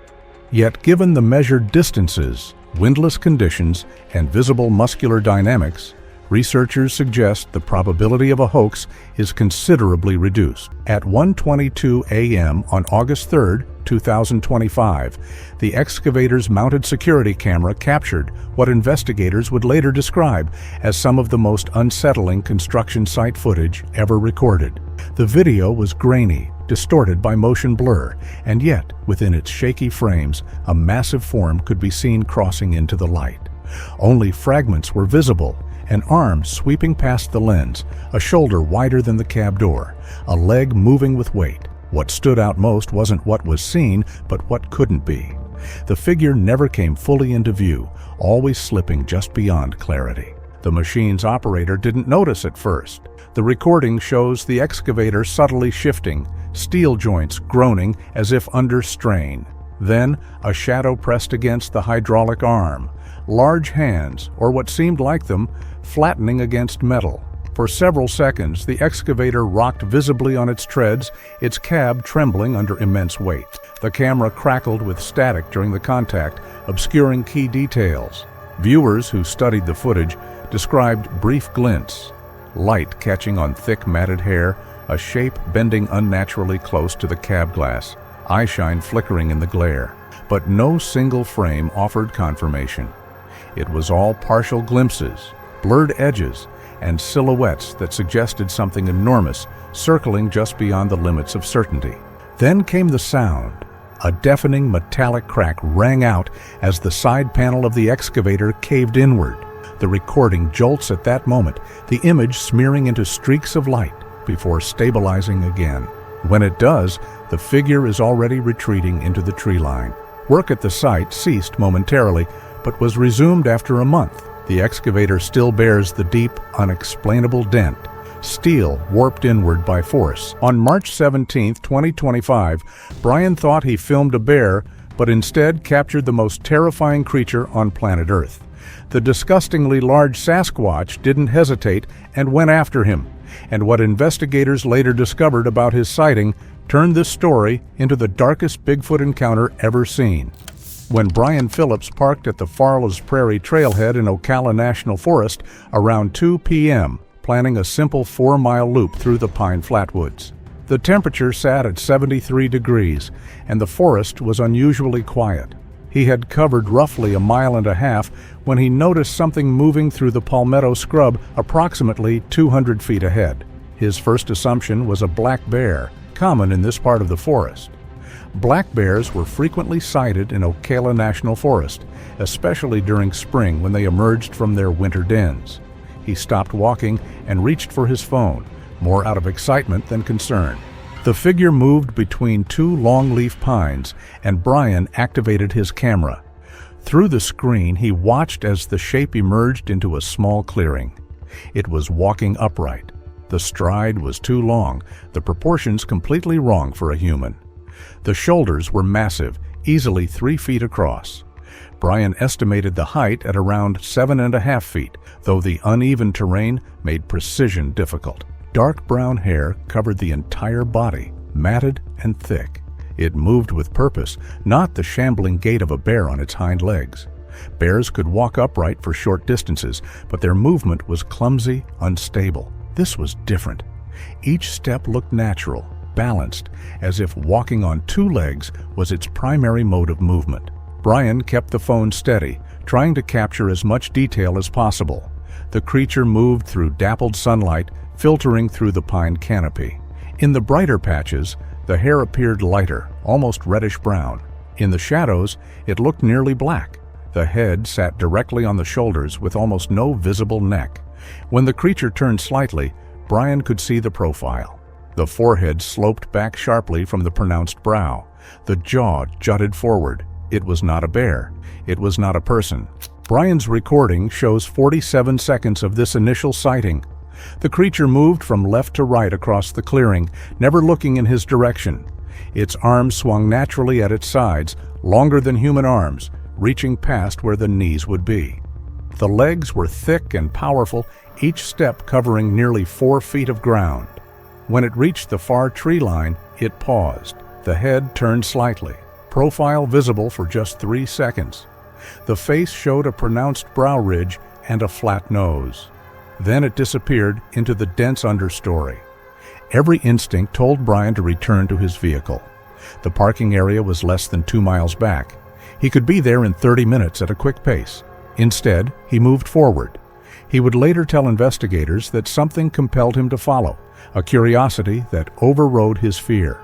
Yet, given the measured distances, windless conditions, and visible muscular dynamics, researchers suggest the probability of a hoax is considerably reduced. At 1:22 a.m. on August 3, 2025, the excavator's mounted security camera captured what investigators would later describe as some of the most unsettling construction site footage ever recorded. The video was grainy, distorted by motion blur, and yet, within its shaky frames, a massive form could be seen crossing into the light. Only fragments were visible: an arm sweeping past the lens, a shoulder wider than the cab door, a leg moving with weight. What stood out most wasn't what was seen, but what couldn't be. The figure never came fully into view, always slipping just beyond clarity. The machine's operator didn't notice at first. The recording shows the excavator subtly shifting, steel joints groaning as if under strain. Then, a shadow pressed against the hydraulic arm, large hands, or what seemed like them, flattening against metal. For several seconds, the excavator rocked visibly on its treads, its cab trembling under immense weight. The camera crackled with static during the contact, obscuring key details. Viewers who studied the footage described brief glints, light catching on thick matted hair, a shape bending unnaturally close to the cab glass, eyeshine flickering in the glare. But no single frame offered confirmation. It was all partial glimpses, blurred edges, and silhouettes that suggested something enormous circling just beyond the limits of certainty. Then came the sound. A deafening metallic crack rang out as the side panel of the excavator caved inward. The recording jolts at that moment, the image smearing into streaks of light before stabilizing again. When it does, the figure is already retreating into the tree line. Work at the site ceased momentarily, but was resumed after a month. The excavator still bears the deep, unexplainable dent, steel warped inward by force. On March 17, 2025, Brian thought he filmed a bear, but instead captured the most terrifying creature on planet Earth. The disgustingly large Sasquatch didn't hesitate and went after him, and what investigators later discovered about his sighting turned this story into the darkest Bigfoot encounter ever seen. When Brian Phillips parked at the Farlo's Prairie trailhead in Ocala National Forest around 2 p.m., planning a simple 4-mile loop through the pine flatwoods. The temperature sat at 73 degrees, and the forest was unusually quiet. He had covered roughly 1.5 miles when he noticed something moving through the palmetto scrub approximately 200 feet ahead. His first assumption was a black bear, common in this part of the forest. Black bears were frequently sighted in Ocala National Forest, especially during spring when they emerged from their winter dens. He stopped walking and reached for his phone, more out of excitement than concern. The figure moved between two longleaf pines, and Brian activated his camera. Through the screen, he watched as the shape emerged into a small clearing. It was walking upright. The stride was too long, the proportions completely wrong for a human. The shoulders were massive, easily 3 feet across. Brian estimated the height at around 7.5 feet, though the uneven terrain made precision difficult. Dark brown hair covered the entire body, matted and thick. It moved with purpose, not the shambling gait of a bear on its hind legs. Bears could walk upright for short distances, but their movement was clumsy, unstable. This was different. Each step looked natural, balanced, as if walking on 2 legs was its primary mode of movement. Brian kept the phone steady, trying to capture as much detail as possible. The creature moved through dappled sunlight, filtering through the pine canopy. In the brighter patches, the hair appeared lighter, almost reddish-brown. In the shadows, it looked nearly black. The head sat directly on the shoulders with almost no visible neck. When the creature turned slightly, Brian could see the profile. The forehead sloped back sharply from the pronounced brow. The jaw jutted forward. It was not a bear. It was not a person. Brian's recording shows 47 seconds of this initial sighting. The creature moved from left to right across the clearing, never looking in his direction. Its arms swung naturally at its sides, longer than human arms, reaching past where the knees would be. The legs were thick and powerful, each step covering nearly 4 feet of ground. When it reached the far tree line, it paused. The head turned slightly, profile visible for just 3 seconds. The face showed a pronounced brow ridge and a flat nose. Then it disappeared into the dense understory. Every instinct told Brian to return to his vehicle. The parking area was less than 2 miles back. He could be there in 30 minutes at a quick pace. Instead, he moved forward. He would later tell investigators that something compelled him to follow, a curiosity that overrode his fear.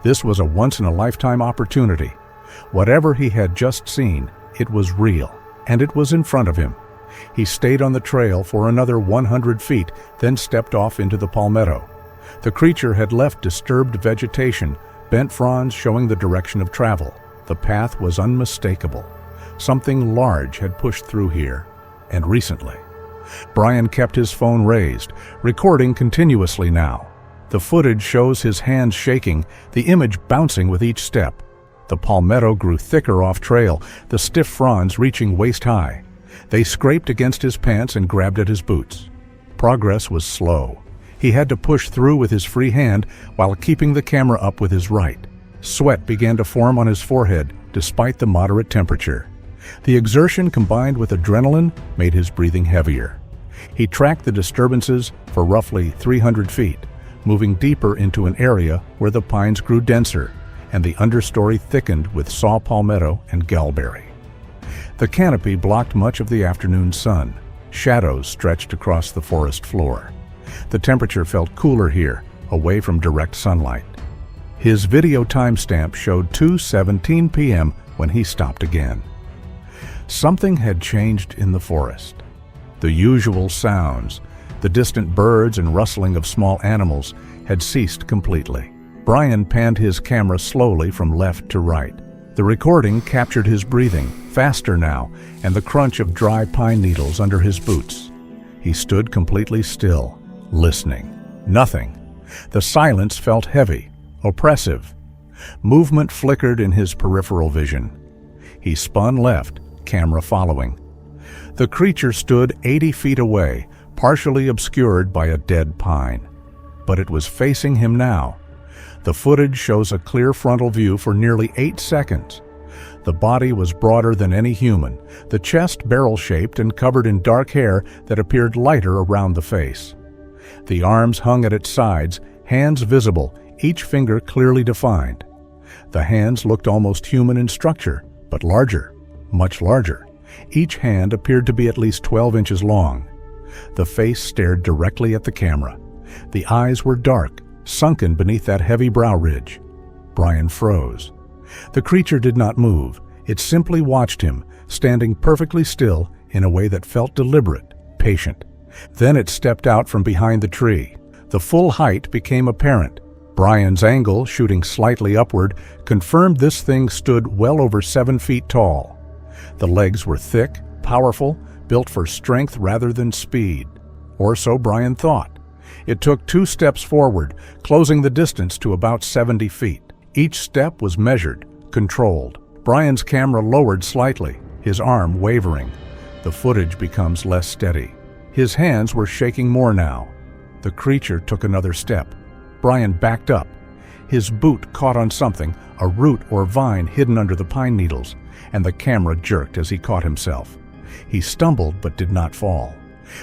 This was a once-in-a-lifetime opportunity. Whatever he had just seen, it was real, and it was in front of him. He stayed on the trail for another 100 feet, then stepped off into the palmetto. The creature had left disturbed vegetation, bent fronds showing the direction of travel. The path was unmistakable. Something large had pushed through here, and recently. Brian kept his phone raised, recording continuously now. The footage shows his hands shaking, the image bouncing with each step. The palmetto grew thicker off trail, the stiff fronds reaching waist-high. They scraped against his pants and grabbed at his boots. Progress was slow. He had to push through with his free hand while keeping the camera up with his right. Sweat began to form on his forehead, despite the moderate temperature. The exertion combined with adrenaline made his breathing heavier. He tracked the disturbances for roughly 300 feet, moving deeper into an area where the pines grew denser and the understory thickened with saw palmetto and gallberry. The canopy blocked much of the afternoon sun. Shadows stretched across the forest floor. The temperature felt cooler here, away from direct sunlight. His video timestamp showed 2:17 p.m. when he stopped again. Something had changed in the forest. The usual sounds, the distant birds and rustling of small animals, had ceased completely. Brian panned his camera slowly from left to right. The recording captured his breathing, faster now, and the crunch of dry pine needles under his boots. He stood completely still, listening. Nothing. The silence felt heavy, oppressive. Movement flickered in his peripheral vision. He spun left, camera following. The creature stood 80 feet away, partially obscured by a dead pine. But it was facing him now. The footage shows a clear frontal view for nearly 8 seconds. The body was broader than any human, the chest barrel-shaped and covered in dark hair that appeared lighter around the face. The arms hung at its sides, hands visible, each finger clearly defined. The hands looked almost human in structure, but larger, much larger. Each hand appeared to be at least 12 inches long. The face stared directly at the camera. The eyes were dark, sunken beneath that heavy brow ridge. Brian froze. The creature did not move. It simply watched him, standing perfectly still in a way that felt deliberate, patient. Then it stepped out from behind the tree. The full height became apparent. Brian's angle, shooting slightly upward, confirmed this thing stood well over 7 feet tall. The legs were thick, powerful, built for strength rather than speed. Or so Brian thought. It took 2 steps forward, closing the distance to about 70 feet. Each step was measured, controlled. Brian's camera lowered slightly, his arm wavering. The footage becomes less steady. His hands were shaking more now. The creature took another step. Brian backed up. His boot caught on something, a root or vine hidden under the pine needles, and the camera jerked as he caught himself. He stumbled but did not fall.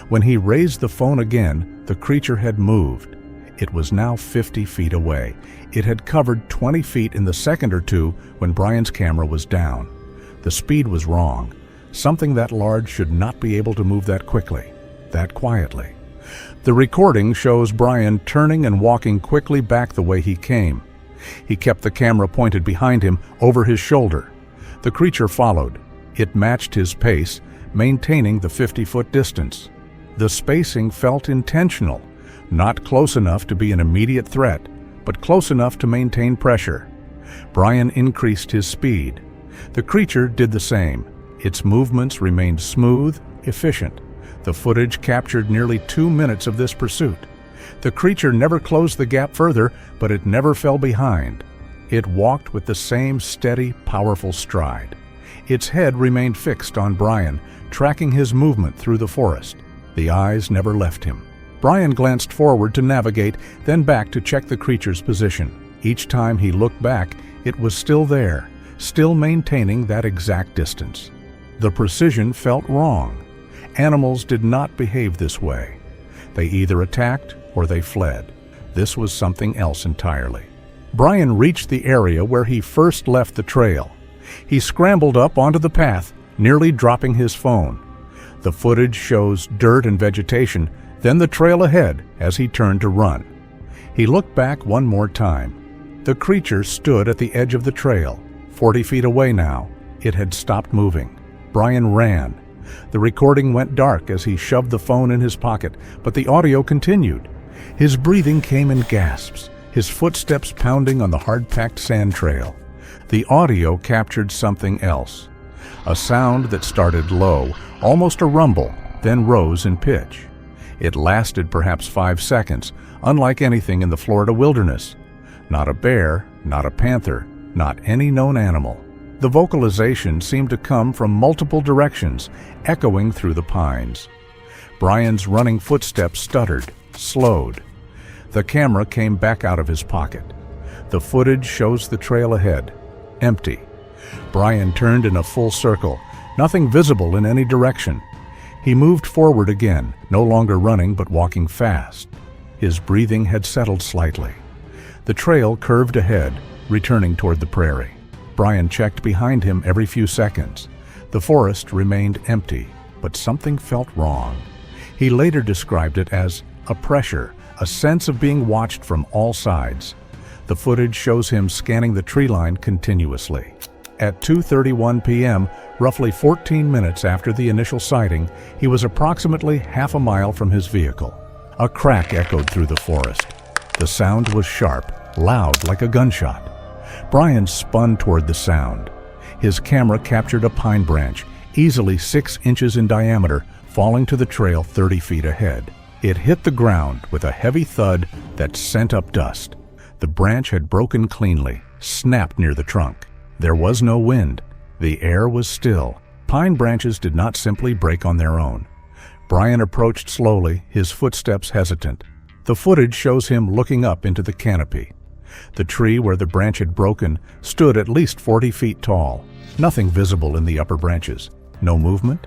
When he raised the phone again, the creature had moved. It was now 50 feet away. It had covered 20 feet in the second or two when Brian's camera was down. The speed was wrong. Something that large should not be able to move that quickly, that quietly. The recording shows Brian turning and walking quickly back the way he came. He kept the camera pointed behind him, over his shoulder. The creature followed. It matched his pace, maintaining the 50-foot distance. The spacing felt intentional, not close enough to be an immediate threat, but close enough to maintain pressure. Brian increased his speed. The creature did the same. Its movements remained smooth, efficient. The footage captured nearly 2 minutes of this pursuit. The creature never closed the gap further, but it never fell behind. It walked with the same steady, powerful stride. Its head remained fixed on Brian, tracking his movement through the forest. The eyes never left him. Brian glanced forward to navigate, then back to check the creature's position. Each time he looked back, it was still there, still maintaining that exact distance. The precision felt wrong. Animals did not behave this way. They either attacked or they fled. This was something else entirely. Brian reached the area where he first left the trail. He scrambled up onto the path, nearly dropping his phone. The footage shows dirt and vegetation, then the trail ahead as he turned to run. He looked back one more time. The creature stood at the edge of the trail, 40 feet away now. It had stopped moving. Brian ran. The recording went dark as he shoved the phone in his pocket, but the audio continued. His breathing came in gasps, his footsteps pounding on the hard-packed sand trail. The audio captured something else. A sound that started low, almost a rumble, then rose in pitch. It lasted perhaps 5 seconds, unlike anything in the Florida wilderness. Not a bear, not a panther, not any known animal. The vocalization seemed to come from multiple directions, echoing through the pines. Brian's running footsteps stuttered, slowed. The camera came back out of his pocket. The footage shows the trail ahead, empty. Brian turned in a full circle, nothing visible in any direction. He moved forward again, no longer running but walking fast. His breathing had settled slightly. The trail curved ahead, returning toward the prairie. Brian checked behind him every few seconds. The forest remained empty, but something felt wrong. He later described it as a pressure, a sense of being watched from all sides. The footage shows him scanning the tree line continuously. At 2:31 p.m., roughly 14 minutes after the initial sighting, he was approximately half a mile from his vehicle. A crack echoed through the forest. The sound was sharp, loud like a gunshot. Brian spun toward the sound. His camera captured a pine branch, easily 6 inches in diameter, falling to the trail 30 feet ahead. It hit the ground with a heavy thud that sent up dust. The branch had broken cleanly, snapped near the trunk. There was no wind. The air was still. Pine branches did not simply break on their own. Brian approached slowly, his footsteps hesitant. The footage shows him looking up into the canopy. The tree where the branch had broken stood at least 40 feet tall. Nothing visible in the upper branches. No movement.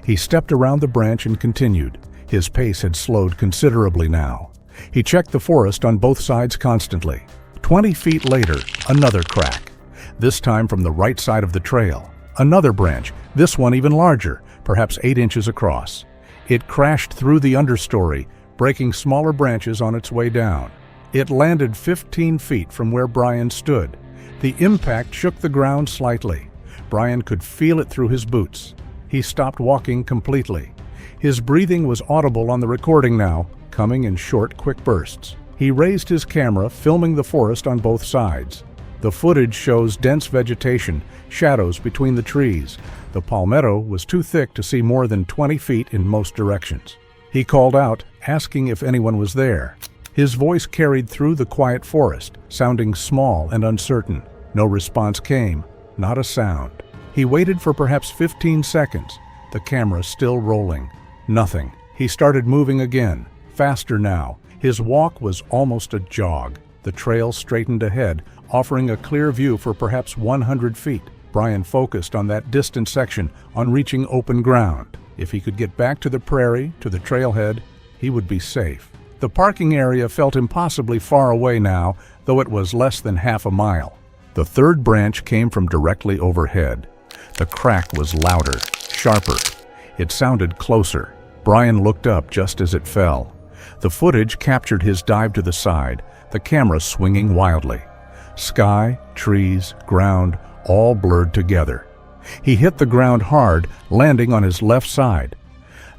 He stepped around the branch and continued. His pace had slowed considerably now. He checked the forest on both sides constantly. 20 feet later, another crack. This time from the right side of the trail. Another branch, this one even larger, perhaps 8 inches across. It crashed through the understory, breaking smaller branches on its way down. It landed 15 feet from where Brian stood. The impact shook the ground slightly. Brian could feel it through his boots. He stopped walking completely. His breathing was audible on the recording now, coming in short, quick bursts. He raised his camera, filming the forest on both sides. The footage shows dense vegetation, shadows between the trees. The palmetto was too thick to see more than 20 feet in most directions. He called out, asking if anyone was there. His voice carried through the quiet forest, sounding small and uncertain. No response came, not a sound. He waited for perhaps 15 seconds, the camera still rolling. Nothing. He started moving again, faster now. His walk was almost a jog. The trail straightened ahead, offering a clear view for perhaps 100 feet. Brian focused on that distant section, on reaching open ground. If he could get back to the prairie, to the trailhead, he would be safe. The parking area felt impossibly far away now, though it was less than half a mile. The third branch came from directly overhead. The crack was louder, sharper. It sounded closer. Brian looked up just as it fell. The footage captured his dive to the side, the camera swinging wildly. Sky, trees, ground, all blurred together. He hit the ground hard, landing on his left side.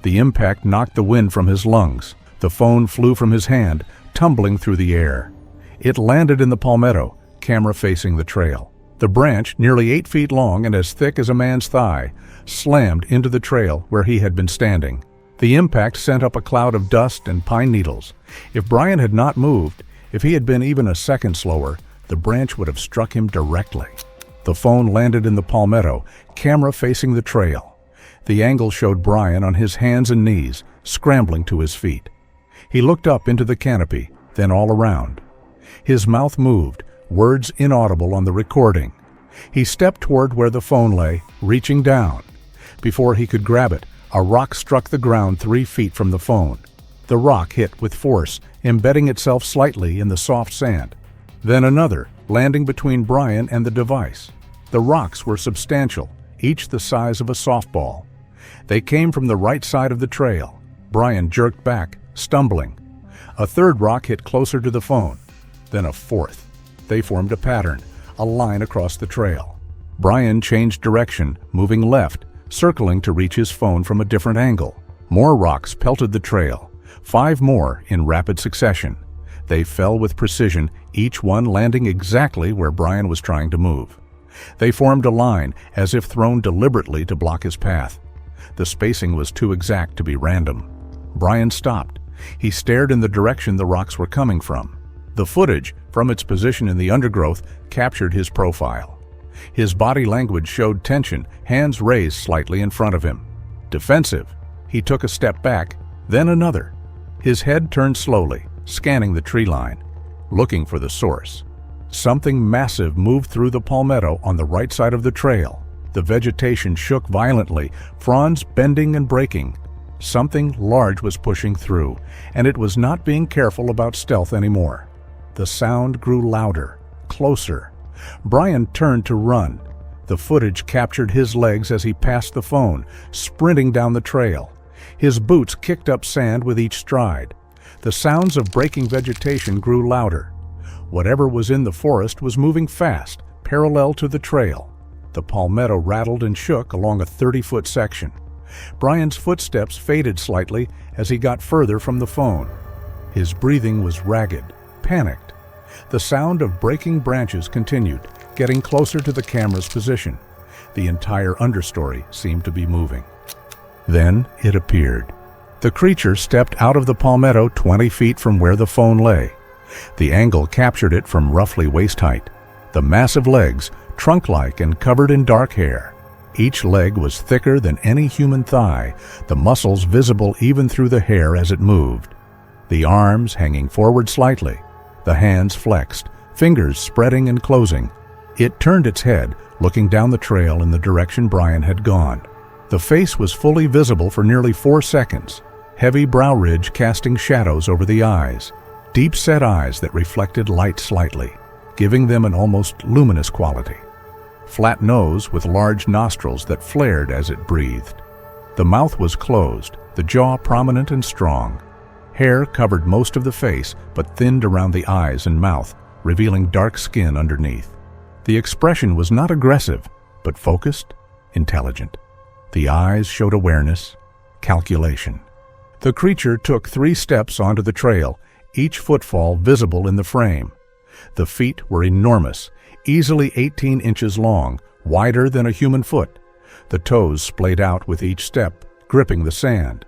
The impact knocked the wind from his lungs. The phone flew from his hand, tumbling through the air. It landed in the palmetto, camera facing the trail. The branch, nearly 8 feet long and as thick as a man's thigh, slammed into the trail where he had been standing. The impact sent up a cloud of dust and pine needles. If Brian had not moved, if he had been even a second slower, the branch would have struck him directly. The phone landed in the palmetto, camera facing the trail. The angle showed Brian on his hands and knees, scrambling to his feet. He looked up into the canopy, then all around. His mouth moved, words inaudible on the recording. He stepped toward where the phone lay, reaching down. Before he could grab it, a rock struck the ground 3 feet from the phone. The rock hit with force, embedding itself slightly in the soft sand. Then another, landing between Brian and the device. The rocks were substantial, each the size of a softball. They came from the right side of the trail. Brian jerked back, stumbling. A third rock hit closer to the phone, then a fourth. They formed a pattern, a line across the trail. Brian changed direction, moving left, circling to reach his phone from a different angle. More rocks pelted the trail, 5 more in rapid succession. They fell with precision, each one landing exactly where Brian was trying to move. They formed a line, as if thrown deliberately to block his path. The spacing was too exact to be random. Brian stopped. He stared in the direction the rocks were coming from. The footage, from its position in the undergrowth, captured his profile. His body language showed tension, hands raised slightly in front of him. Defensive. He took a step back, then another. His head turned slowly, scanning the tree line, looking for the source. Something massive moved through the palmetto on the right side of the trail. The vegetation shook violently, fronds bending and breaking. Something large was pushing through, and it was not being careful about stealth anymore. The sound grew louder, closer. Brian turned to run. The footage captured his legs as he passed the phone, sprinting down the trail. His boots kicked up sand with each stride. The sounds of breaking vegetation grew louder. Whatever was in the forest was moving fast, parallel to the trail. The palmetto rattled and shook along a 30-foot section. Brian's footsteps faded slightly as he got further from the phone. His breathing was ragged, panicked. The sound of breaking branches continued, getting closer to the camera's position. The entire understory seemed to be moving. Then it appeared. The creature stepped out of the palmetto 20 feet from where the phone lay. The angle captured it from roughly waist height. The massive legs, trunk-like and covered in dark hair. Each leg was thicker than any human thigh, the muscles visible even through the hair as it moved. The arms hanging forward slightly, the hands flexed, fingers spreading and closing. It turned its head, looking down the trail in the direction Brian had gone. The face was fully visible for nearly 4 seconds, heavy brow ridge casting shadows over the eyes, deep-set eyes that reflected light slightly, giving them an almost luminous quality. flat nose with large nostrils that flared as it breathed. The mouth was closed, the jaw prominent and strong. Hair covered most of the face, but thinned around the eyes and mouth, revealing dark skin underneath. The expression was not aggressive, but focused, intelligent. The eyes showed awareness, calculation. The creature took 3 steps onto the trail, each footfall visible in the frame. The feet were enormous, easily 18 inches long, wider than a human foot. The toes splayed out with each step, gripping the sand.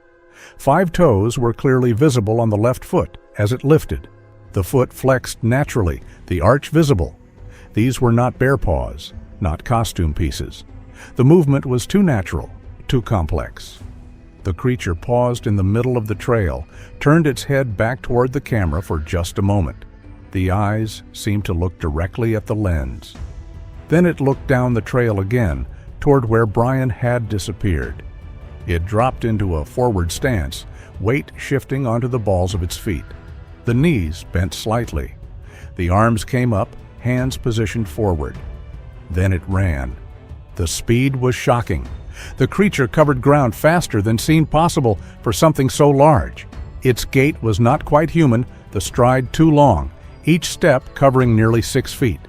5 toes were clearly visible on the left foot as it lifted. The foot flexed naturally, the arch visible. These were not bear paws, not costume pieces. The movement was too natural, too complex. The creature paused in the middle of the trail, turned its head back toward the camera for just a moment. The eyes seemed to look directly at the lens. Then it looked down the trail again, toward where Brian had disappeared. It dropped into a forward stance, weight shifting onto the balls of its feet. The knees bent slightly. The arms came up, hands positioned forward. Then it ran. The speed was shocking. The creature covered ground faster than seemed possible for something so large. Its gait was not quite human, the stride too long, each step covering nearly 6 feet.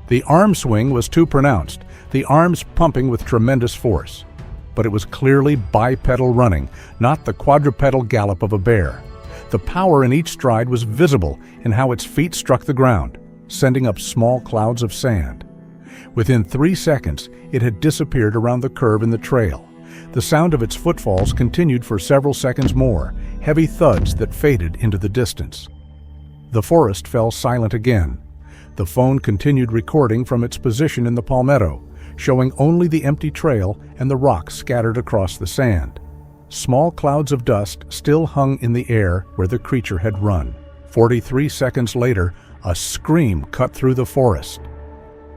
The arm swing was too pronounced, the arms pumping with tremendous force. But it was clearly bipedal running, not the quadrupedal gallop of a bear. The power in each stride was visible in how its feet struck the ground, sending up small clouds of sand. Within 3 seconds, it had disappeared around the curve in the trail. The sound of its footfalls continued for several seconds more, heavy thuds that faded into the distance. The forest fell silent again. The phone continued recording from its position in the palmetto, showing only the empty trail and the rocks scattered across the sand. Small clouds of dust still hung in the air where the creature had run. 43 seconds later, a scream cut through the forest.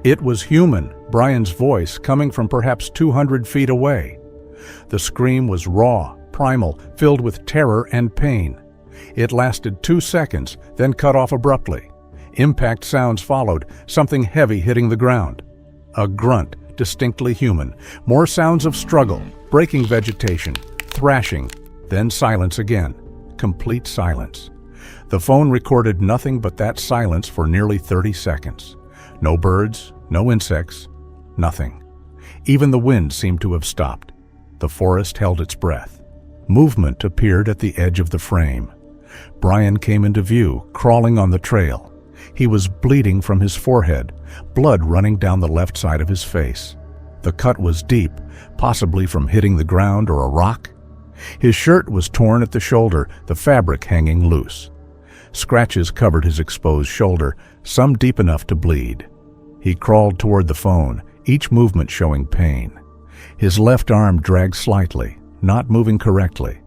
It was human, Brian's voice coming from perhaps 200 feet away. The scream was raw, primal, filled with terror and pain. It lasted 2 seconds, then cut off abruptly. Impact sounds followed, something heavy hitting the ground. A grunt, distinctly human. More sounds of struggle, breaking vegetation, thrashing, then silence again. Complete silence. The phone recorded nothing but that silence for nearly 30 seconds. No birds, no insects, nothing. Even the wind seemed to have stopped. The forest held its breath. Movement appeared at the edge of the frame. Brian came into view, crawling on the trail. He was bleeding from his forehead, blood running down the left side of his face. The cut was deep, possibly from hitting the ground or a rock. His shirt was torn at the shoulder, the fabric hanging loose. Scratches covered his exposed shoulder, some deep enough to bleed. He crawled toward the phone, each movement showing pain. His left arm dragged slightly, not moving correctly.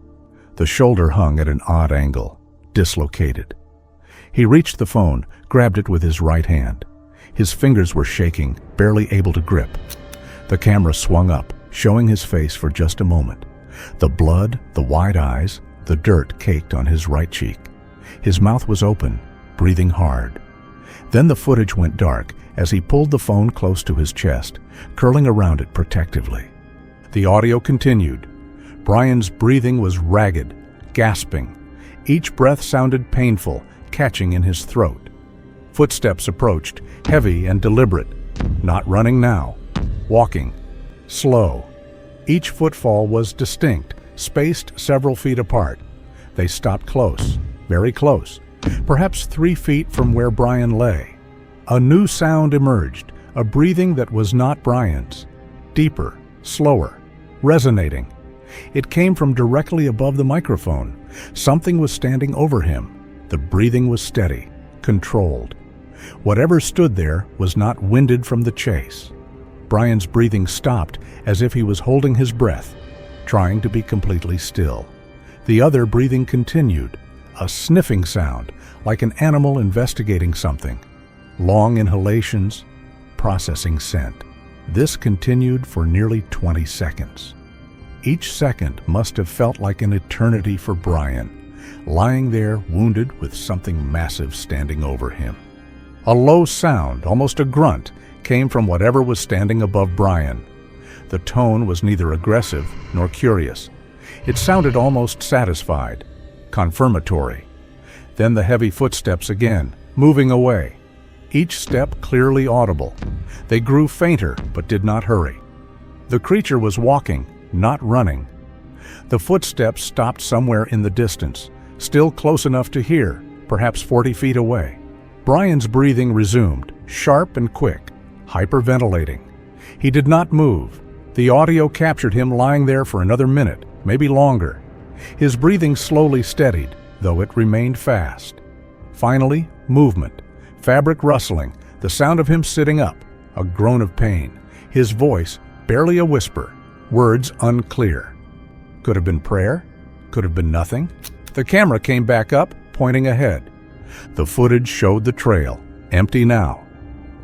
The shoulder hung at an odd angle, dislocated. He reached the phone, grabbed it with his right hand. His fingers were shaking, barely able to grip. The camera swung up, showing his face for just a moment. The blood, the wide eyes, the dirt caked on his right cheek. His mouth was open, breathing hard. Then the footage went dark as he pulled the phone close to his chest, curling around it protectively. The audio continued. Brian's breathing was ragged, gasping. Each breath sounded painful, catching in his throat. Footsteps approached, heavy and deliberate. Not running now. Walking. Slow. Each footfall was distinct, spaced several feet apart. They stopped close, very close, perhaps 3 feet from where Brian lay. A new sound emerged, a breathing that was not Brian's. Deeper, slower, resonating. It came from directly above the microphone. Something was standing over him. The breathing was steady, controlled. Whatever stood there was not winded from the chase. Brian's breathing stopped as if he was holding his breath, trying to be completely still. The other breathing continued, a sniffing sound, like an animal investigating something. Long inhalations, processing scent. This continued for nearly 20 seconds. Each second must have felt like an eternity for Brian, lying there wounded with something massive standing over him. A low sound, almost a grunt, came from whatever was standing above Brian. The tone was neither aggressive nor curious. It sounded almost satisfied, confirmatory. Then the heavy footsteps again, moving away. Each step clearly audible. They grew fainter but did not hurry. The creature was walking, not running. The footsteps stopped somewhere in the distance, still close enough to hear, perhaps 40 feet away. Brian's breathing resumed, sharp and quick, hyperventilating. He did not move. The audio captured him lying there for another minute, maybe longer. His breathing slowly steadied, though it remained fast. Finally, movement, fabric rustling, the sound of him sitting up, a groan of pain, his voice barely a whisper, words unclear. Could have been prayer? Could have been nothing? The camera came back up, pointing ahead. The footage showed the trail, empty now.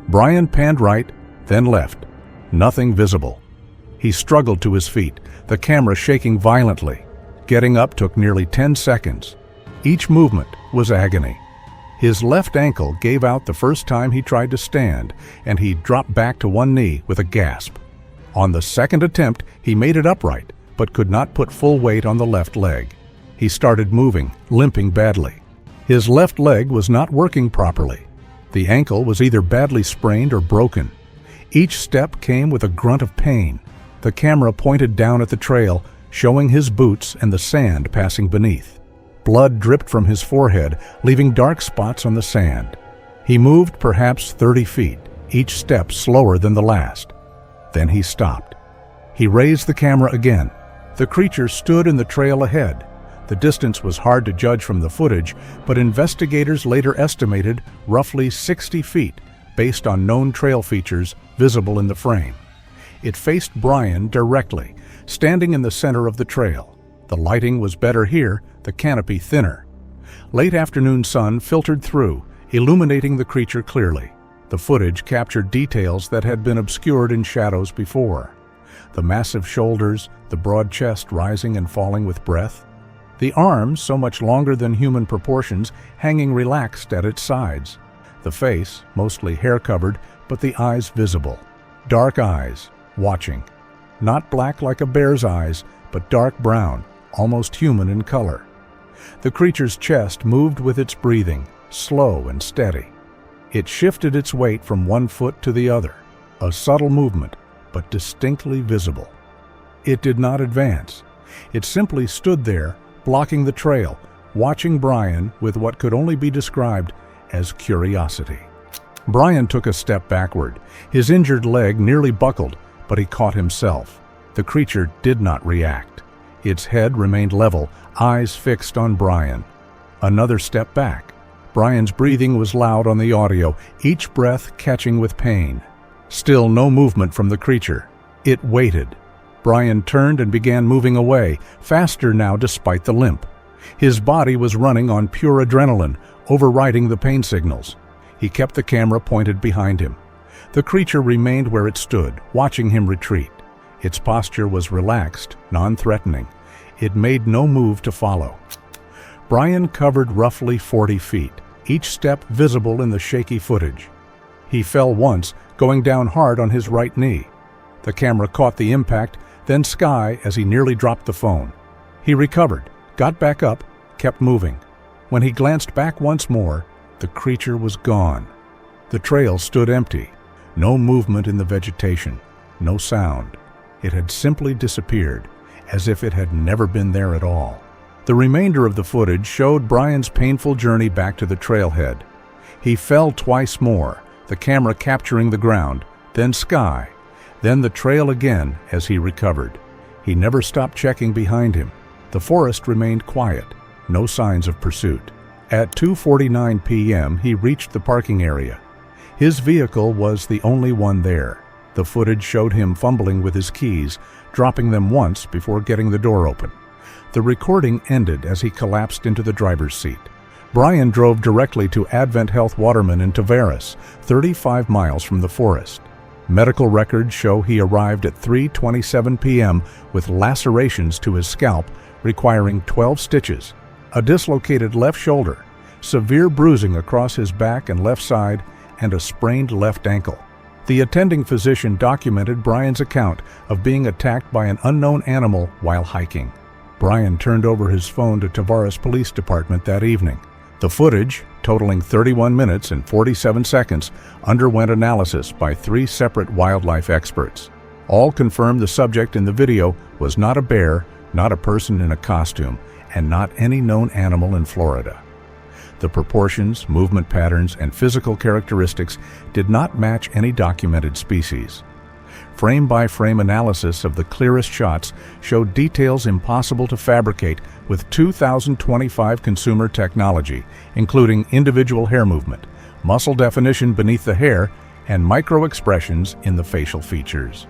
Brian panned right, then left. Nothing visible. He struggled to his feet, the camera shaking violently. Getting up took nearly 10 seconds. Each movement was agony. His left ankle gave out the first time he tried to stand, and he dropped back to one knee with a gasp. On the second attempt, he made it upright, but could not put full weight on the left leg. He started moving, limping badly. His left leg was not working properly. The ankle was either badly sprained or broken. Each step came with a grunt of pain. The camera pointed down at the trail, showing his boots and the sand passing beneath. Blood dripped from his forehead, leaving dark spots on the sand. He moved perhaps 30 feet, each step slower than the last. Then he stopped. He raised the camera again. The creature stood in the trail ahead. The distance was hard to judge from the footage, but investigators later estimated roughly 60 feet based on known trail features visible in the frame. It faced Brian directly, standing in the center of the trail. The lighting was better here, the canopy thinner. Late afternoon sun filtered through, illuminating the creature clearly. The footage captured details that had been obscured in shadows before. The massive shoulders, the broad chest rising and falling with breath. The arms, so much longer than human proportions, hanging relaxed at its sides. The face, mostly hair-covered, but the eyes visible. Dark eyes, watching. Not black like a bear's eyes, but dark brown, almost human in color. The creature's chest moved with its breathing, slow and steady. It shifted its weight from one foot to the other, a subtle movement, but distinctly visible. It did not advance. It simply stood there, blocking the trail, watching Brian with what could only be described as curiosity. Brian took a step backward. His injured leg nearly buckled, but he caught himself. The creature did not react. Its head remained level, eyes fixed on Brian. Another step back. Brian's breathing was loud on the audio, each breath catching with pain. Still no movement from the creature. It waited. Brian turned and began moving away, faster now despite the limp. His body was running on pure adrenaline, overriding the pain signals. He kept the camera pointed behind him. The creature remained where it stood, watching him retreat. Its posture was relaxed, non-threatening. It made no move to follow. Brian covered roughly 40 feet, each step visible in the shaky footage. He fell once, going down hard on his right knee. The camera caught the impact, then sky as he nearly dropped the phone. He recovered, got back up, kept moving. When he glanced back once more, the creature was gone. The trail stood empty. No movement in the vegetation, no sound. It had simply disappeared, as if it had never been there at all. The remainder of the footage showed Brian's painful journey back to the trailhead. He fell twice more, the camera capturing the ground, then sky, then the trail again as he recovered. He never stopped checking behind him. The forest remained quiet, no signs of pursuit. At 2:49 p.m., he reached the parking area. His vehicle was the only one there. The footage showed him fumbling with his keys, dropping them once before getting the door open. The recording ended as he collapsed into the driver's seat. Brian drove directly to Advent Health Waterman in Tavares, 35 miles from the forest. Medical records show he arrived at 3:27 p.m. with lacerations to his scalp requiring 12 stitches, a dislocated left shoulder, severe bruising across his back and left side, and a sprained left ankle. The attending physician documented Brian's account of being attacked by an unknown animal while hiking. Brian turned over his phone to Tavares Police Department that evening. The footage, totaling 31 minutes and 47 seconds, underwent analysis by 3 separate wildlife experts. All confirmed the subject in the video was not a bear, not a person in a costume, and not any known animal in Florida. The proportions, movement patterns, and physical characteristics did not match any documented species. Frame-by-frame analysis of the clearest shots showed details impossible to fabricate with 2025 consumer technology, including individual hair movement, muscle definition beneath the hair, and micro-expressions in the facial features.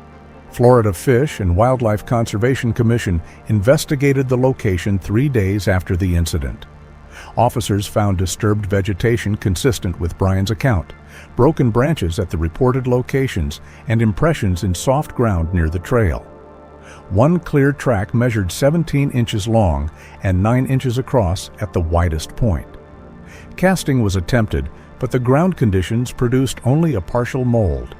Florida Fish and Wildlife Conservation Commission investigated the location 3 days after the incident. Officers found disturbed vegetation consistent with Brian's account, broken branches at the reported locations, and impressions in soft ground near the trail. One clear track measured 17 inches long and 9 inches across at the widest point. Casting was attempted, but the ground conditions produced only a partial mold.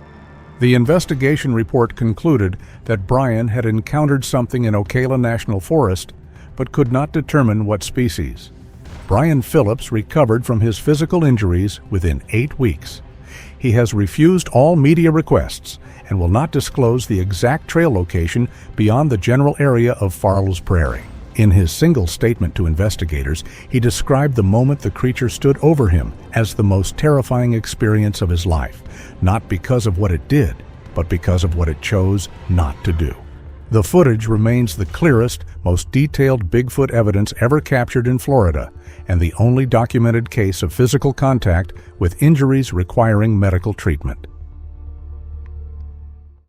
The investigation report concluded that Brian had encountered something in Ocala National Forest, but could not determine what species. Brian Phillips recovered from his physical injuries within 8 weeks. He has refused all media requests and will not disclose the exact trail location beyond the general area of Farlo's Prairie. In his single statement to investigators, he described the moment the creature stood over him as the most terrifying experience of his life, not because of what it did, but because of what it chose not to do. The footage remains the clearest, most detailed Bigfoot evidence ever captured in Florida, and the only documented case of physical contact with injuries requiring medical treatment.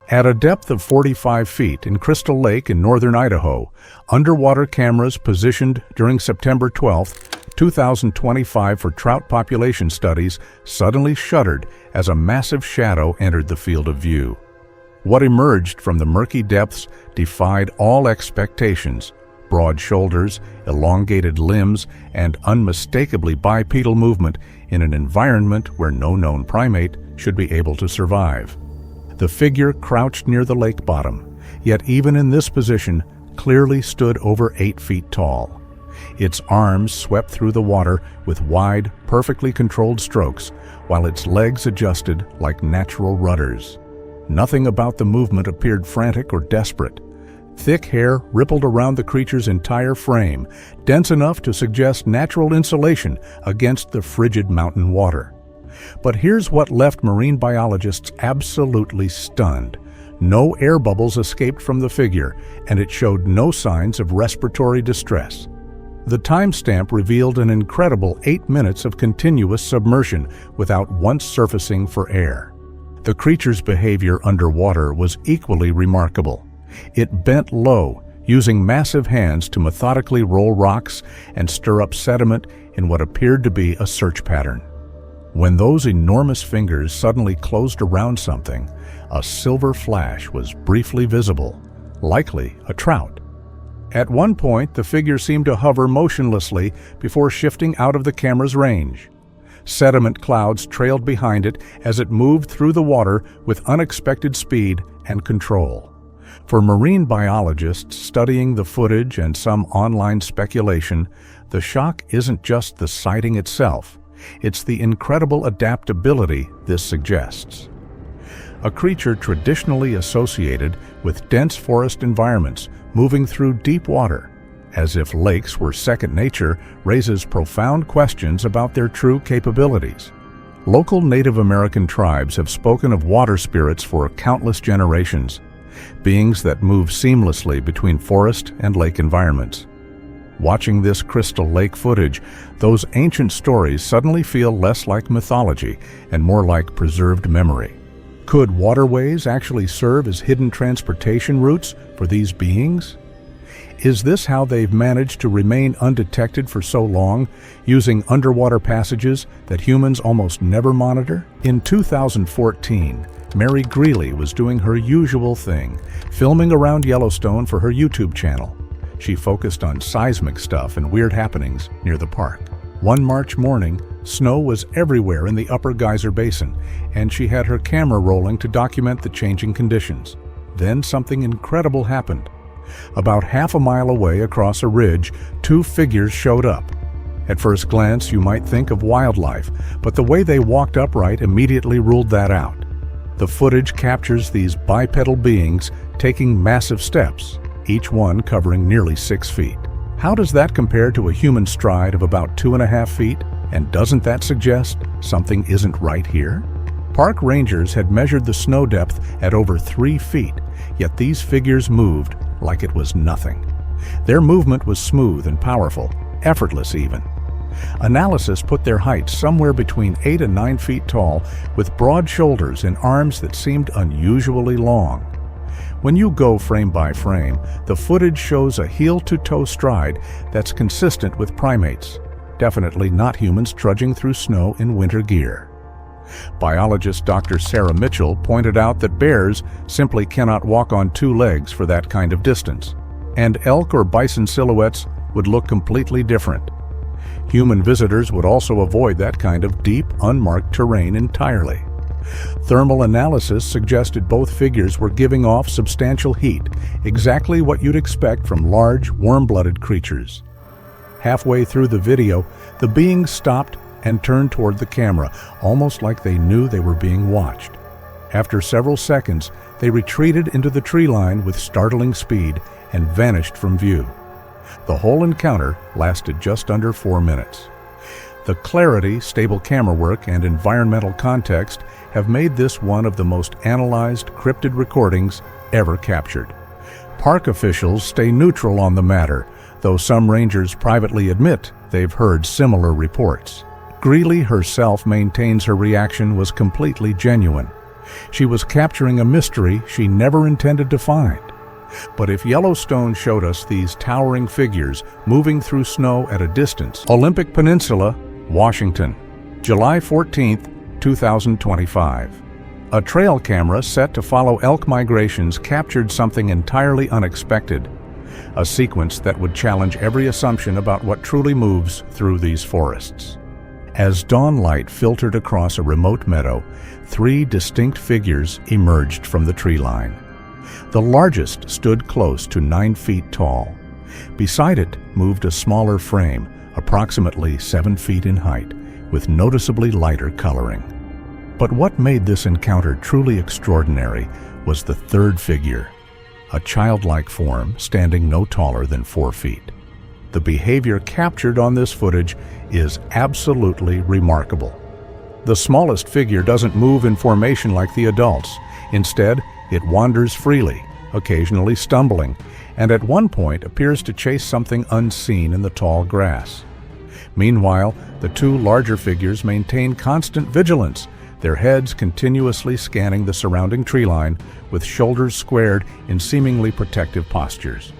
At a depth of 45 feet in Crystal Lake in northern Idaho, underwater cameras positioned during September 12, 2025 for trout population studies suddenly shuddered as a massive shadow entered the field of view. What emerged from the murky depths defied all expectations: broad shoulders, elongated limbs, and unmistakably bipedal movement in an environment where no known primate should be able to survive. The figure crouched near the lake bottom, yet even in this position clearly stood over 8 feet tall. Its arms swept through the water with wide, perfectly controlled strokes, while its legs adjusted like natural rudders. Nothing about the movement appeared frantic or desperate. Thick hair rippled around the creature's entire frame, dense enough to suggest natural insulation against the frigid mountain water. But here's what left marine biologists absolutely stunned. No air bubbles escaped from the figure, and it showed no signs of respiratory distress. The timestamp revealed an incredible 8 minutes of continuous submersion without once surfacing for air. The creature's behavior underwater was equally remarkable. It bent low, using massive hands to methodically roll rocks and stir up sediment in what appeared to be a search pattern. When those enormous fingers suddenly closed around something, a silver flash was briefly visible, likely a trout. At one point, the figure seemed to hover motionlessly before shifting out of the camera's range. Sediment clouds trailed behind it as it moved through the water with unexpected speed and control. For marine biologists studying the footage and some online speculation, the shock isn't just the sighting itself, it's the incredible adaptability this suggests. A creature traditionally associated with dense forest environments moving through deep water, as if lakes were second nature, raises profound questions about their true capabilities. Local Native American tribes have spoken of water spirits for countless generations, beings that move seamlessly between forest and lake environments. Watching this Crystal Lake footage, those ancient stories suddenly feel less like mythology and more like preserved memory. Could waterways actually serve as hidden transportation routes for these beings? Is this how they've managed to remain undetected for so long, using underwater passages that humans almost never monitor? In 2014, Mary Greeley was doing her usual thing, filming around Yellowstone for her YouTube channel. She focused on seismic stuff and weird happenings near the park. One March morning, Snow was everywhere in the upper geyser basin, and she had her camera rolling to document the changing conditions. Then something incredible happened. About half a mile away across a ridge, two figures showed up. At first glance, you might think of wildlife, but the way they walked upright immediately ruled that out. The footage captures these bipedal beings taking massive steps, each one covering nearly 6 feet. How does that compare to a human stride of about 2.5 feet? And doesn't that suggest something isn't right here? Park rangers had measured the snow depth at over 3 feet, yet these figures moved like it was nothing. Their movement was smooth and powerful, effortless even. Analysis put their height somewhere between 8 and 9 feet tall, with broad shoulders and arms that seemed unusually long. When you go frame by frame, the footage shows a heel-to-toe stride that's consistent with primates, definitely not humans trudging through snow in winter gear. Biologist Dr. Sarah Mitchell pointed out that bears simply cannot walk on 2 legs for that kind of distance, and elk or bison silhouettes would look completely different. Human visitors would also avoid that kind of deep, unmarked terrain entirely. Thermal analysis suggested both figures were giving off substantial heat, exactly what you'd expect from large, warm-blooded creatures. Halfway through the video, the beings stopped and turned toward the camera, almost like they knew they were being watched. After several seconds, they retreated into the tree line with startling speed and vanished from view. The whole encounter lasted just under 4 minutes. The clarity, stable camera work, and environmental context have made this one of the most analyzed cryptid recordings ever captured. Park officials stay neutral on the matter, though some rangers privately admit they've heard similar reports. Greeley herself maintains her reaction was completely genuine. She was capturing a mystery she never intended to find. But if Yellowstone showed us these towering figures moving through snow at a distance, Olympic Peninsula, Washington, July 14, 2025. A trail camera set to follow elk migrations captured something entirely unexpected, a sequence that would challenge every assumption about what truly moves through these forests. As dawn light filtered across a remote meadow, 3 distinct figures emerged from the tree line. The largest stood close to 9 feet tall. Beside it moved a smaller frame, approximately 7 feet in height, with noticeably lighter coloring. But what made this encounter truly extraordinary was the third figure, a childlike form standing no taller than 4 feet. The behavior captured on this footage is absolutely remarkable. The smallest figure doesn't move in formation like the adults. Instead, it wanders freely, occasionally stumbling, and at one point appears to chase something unseen in the tall grass. Meanwhile, the 2 larger figures maintain constant vigilance, their heads continuously scanning the surrounding tree line, with shoulders squared in seemingly protective postures.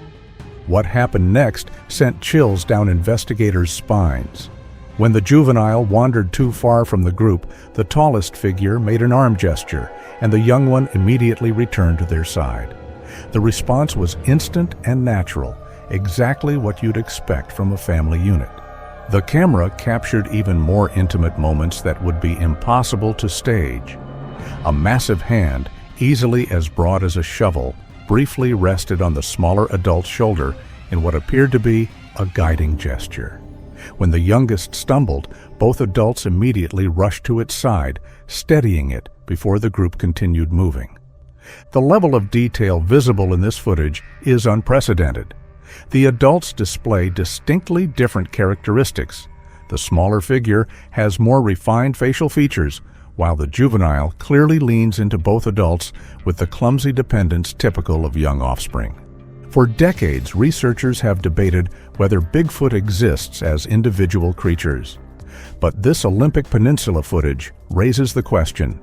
What happened next sent chills down investigators' spines. When the juvenile wandered too far from the group, the tallest figure made an arm gesture, and the young one immediately returned to their side. The response was instant and natural, exactly what you'd expect from a family unit. The camera captured even more intimate moments that would be impossible to stage. A massive hand, easily as broad as a shovel, briefly rested on the smaller adult's shoulder in what appeared to be a guiding gesture. When the youngest stumbled, both adults immediately rushed to its side, steadying it before the group continued moving. The level of detail visible in this footage is unprecedented. The adults display distinctly different characteristics. The smaller figure has more refined facial features, while the juvenile clearly leans into both adults with the clumsy dependence typical of young offspring. For decades, researchers have debated whether Bigfoot exists as individual creatures. But this Olympic Peninsula footage raises the question: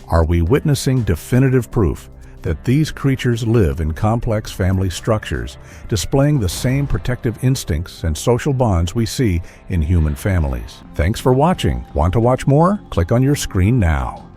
are we witnessing definitive proof that these creatures live in complex family structures, displaying the same protective instincts and social bonds we see in human families? Thanks for watching. Want to watch more? Click on your screen now.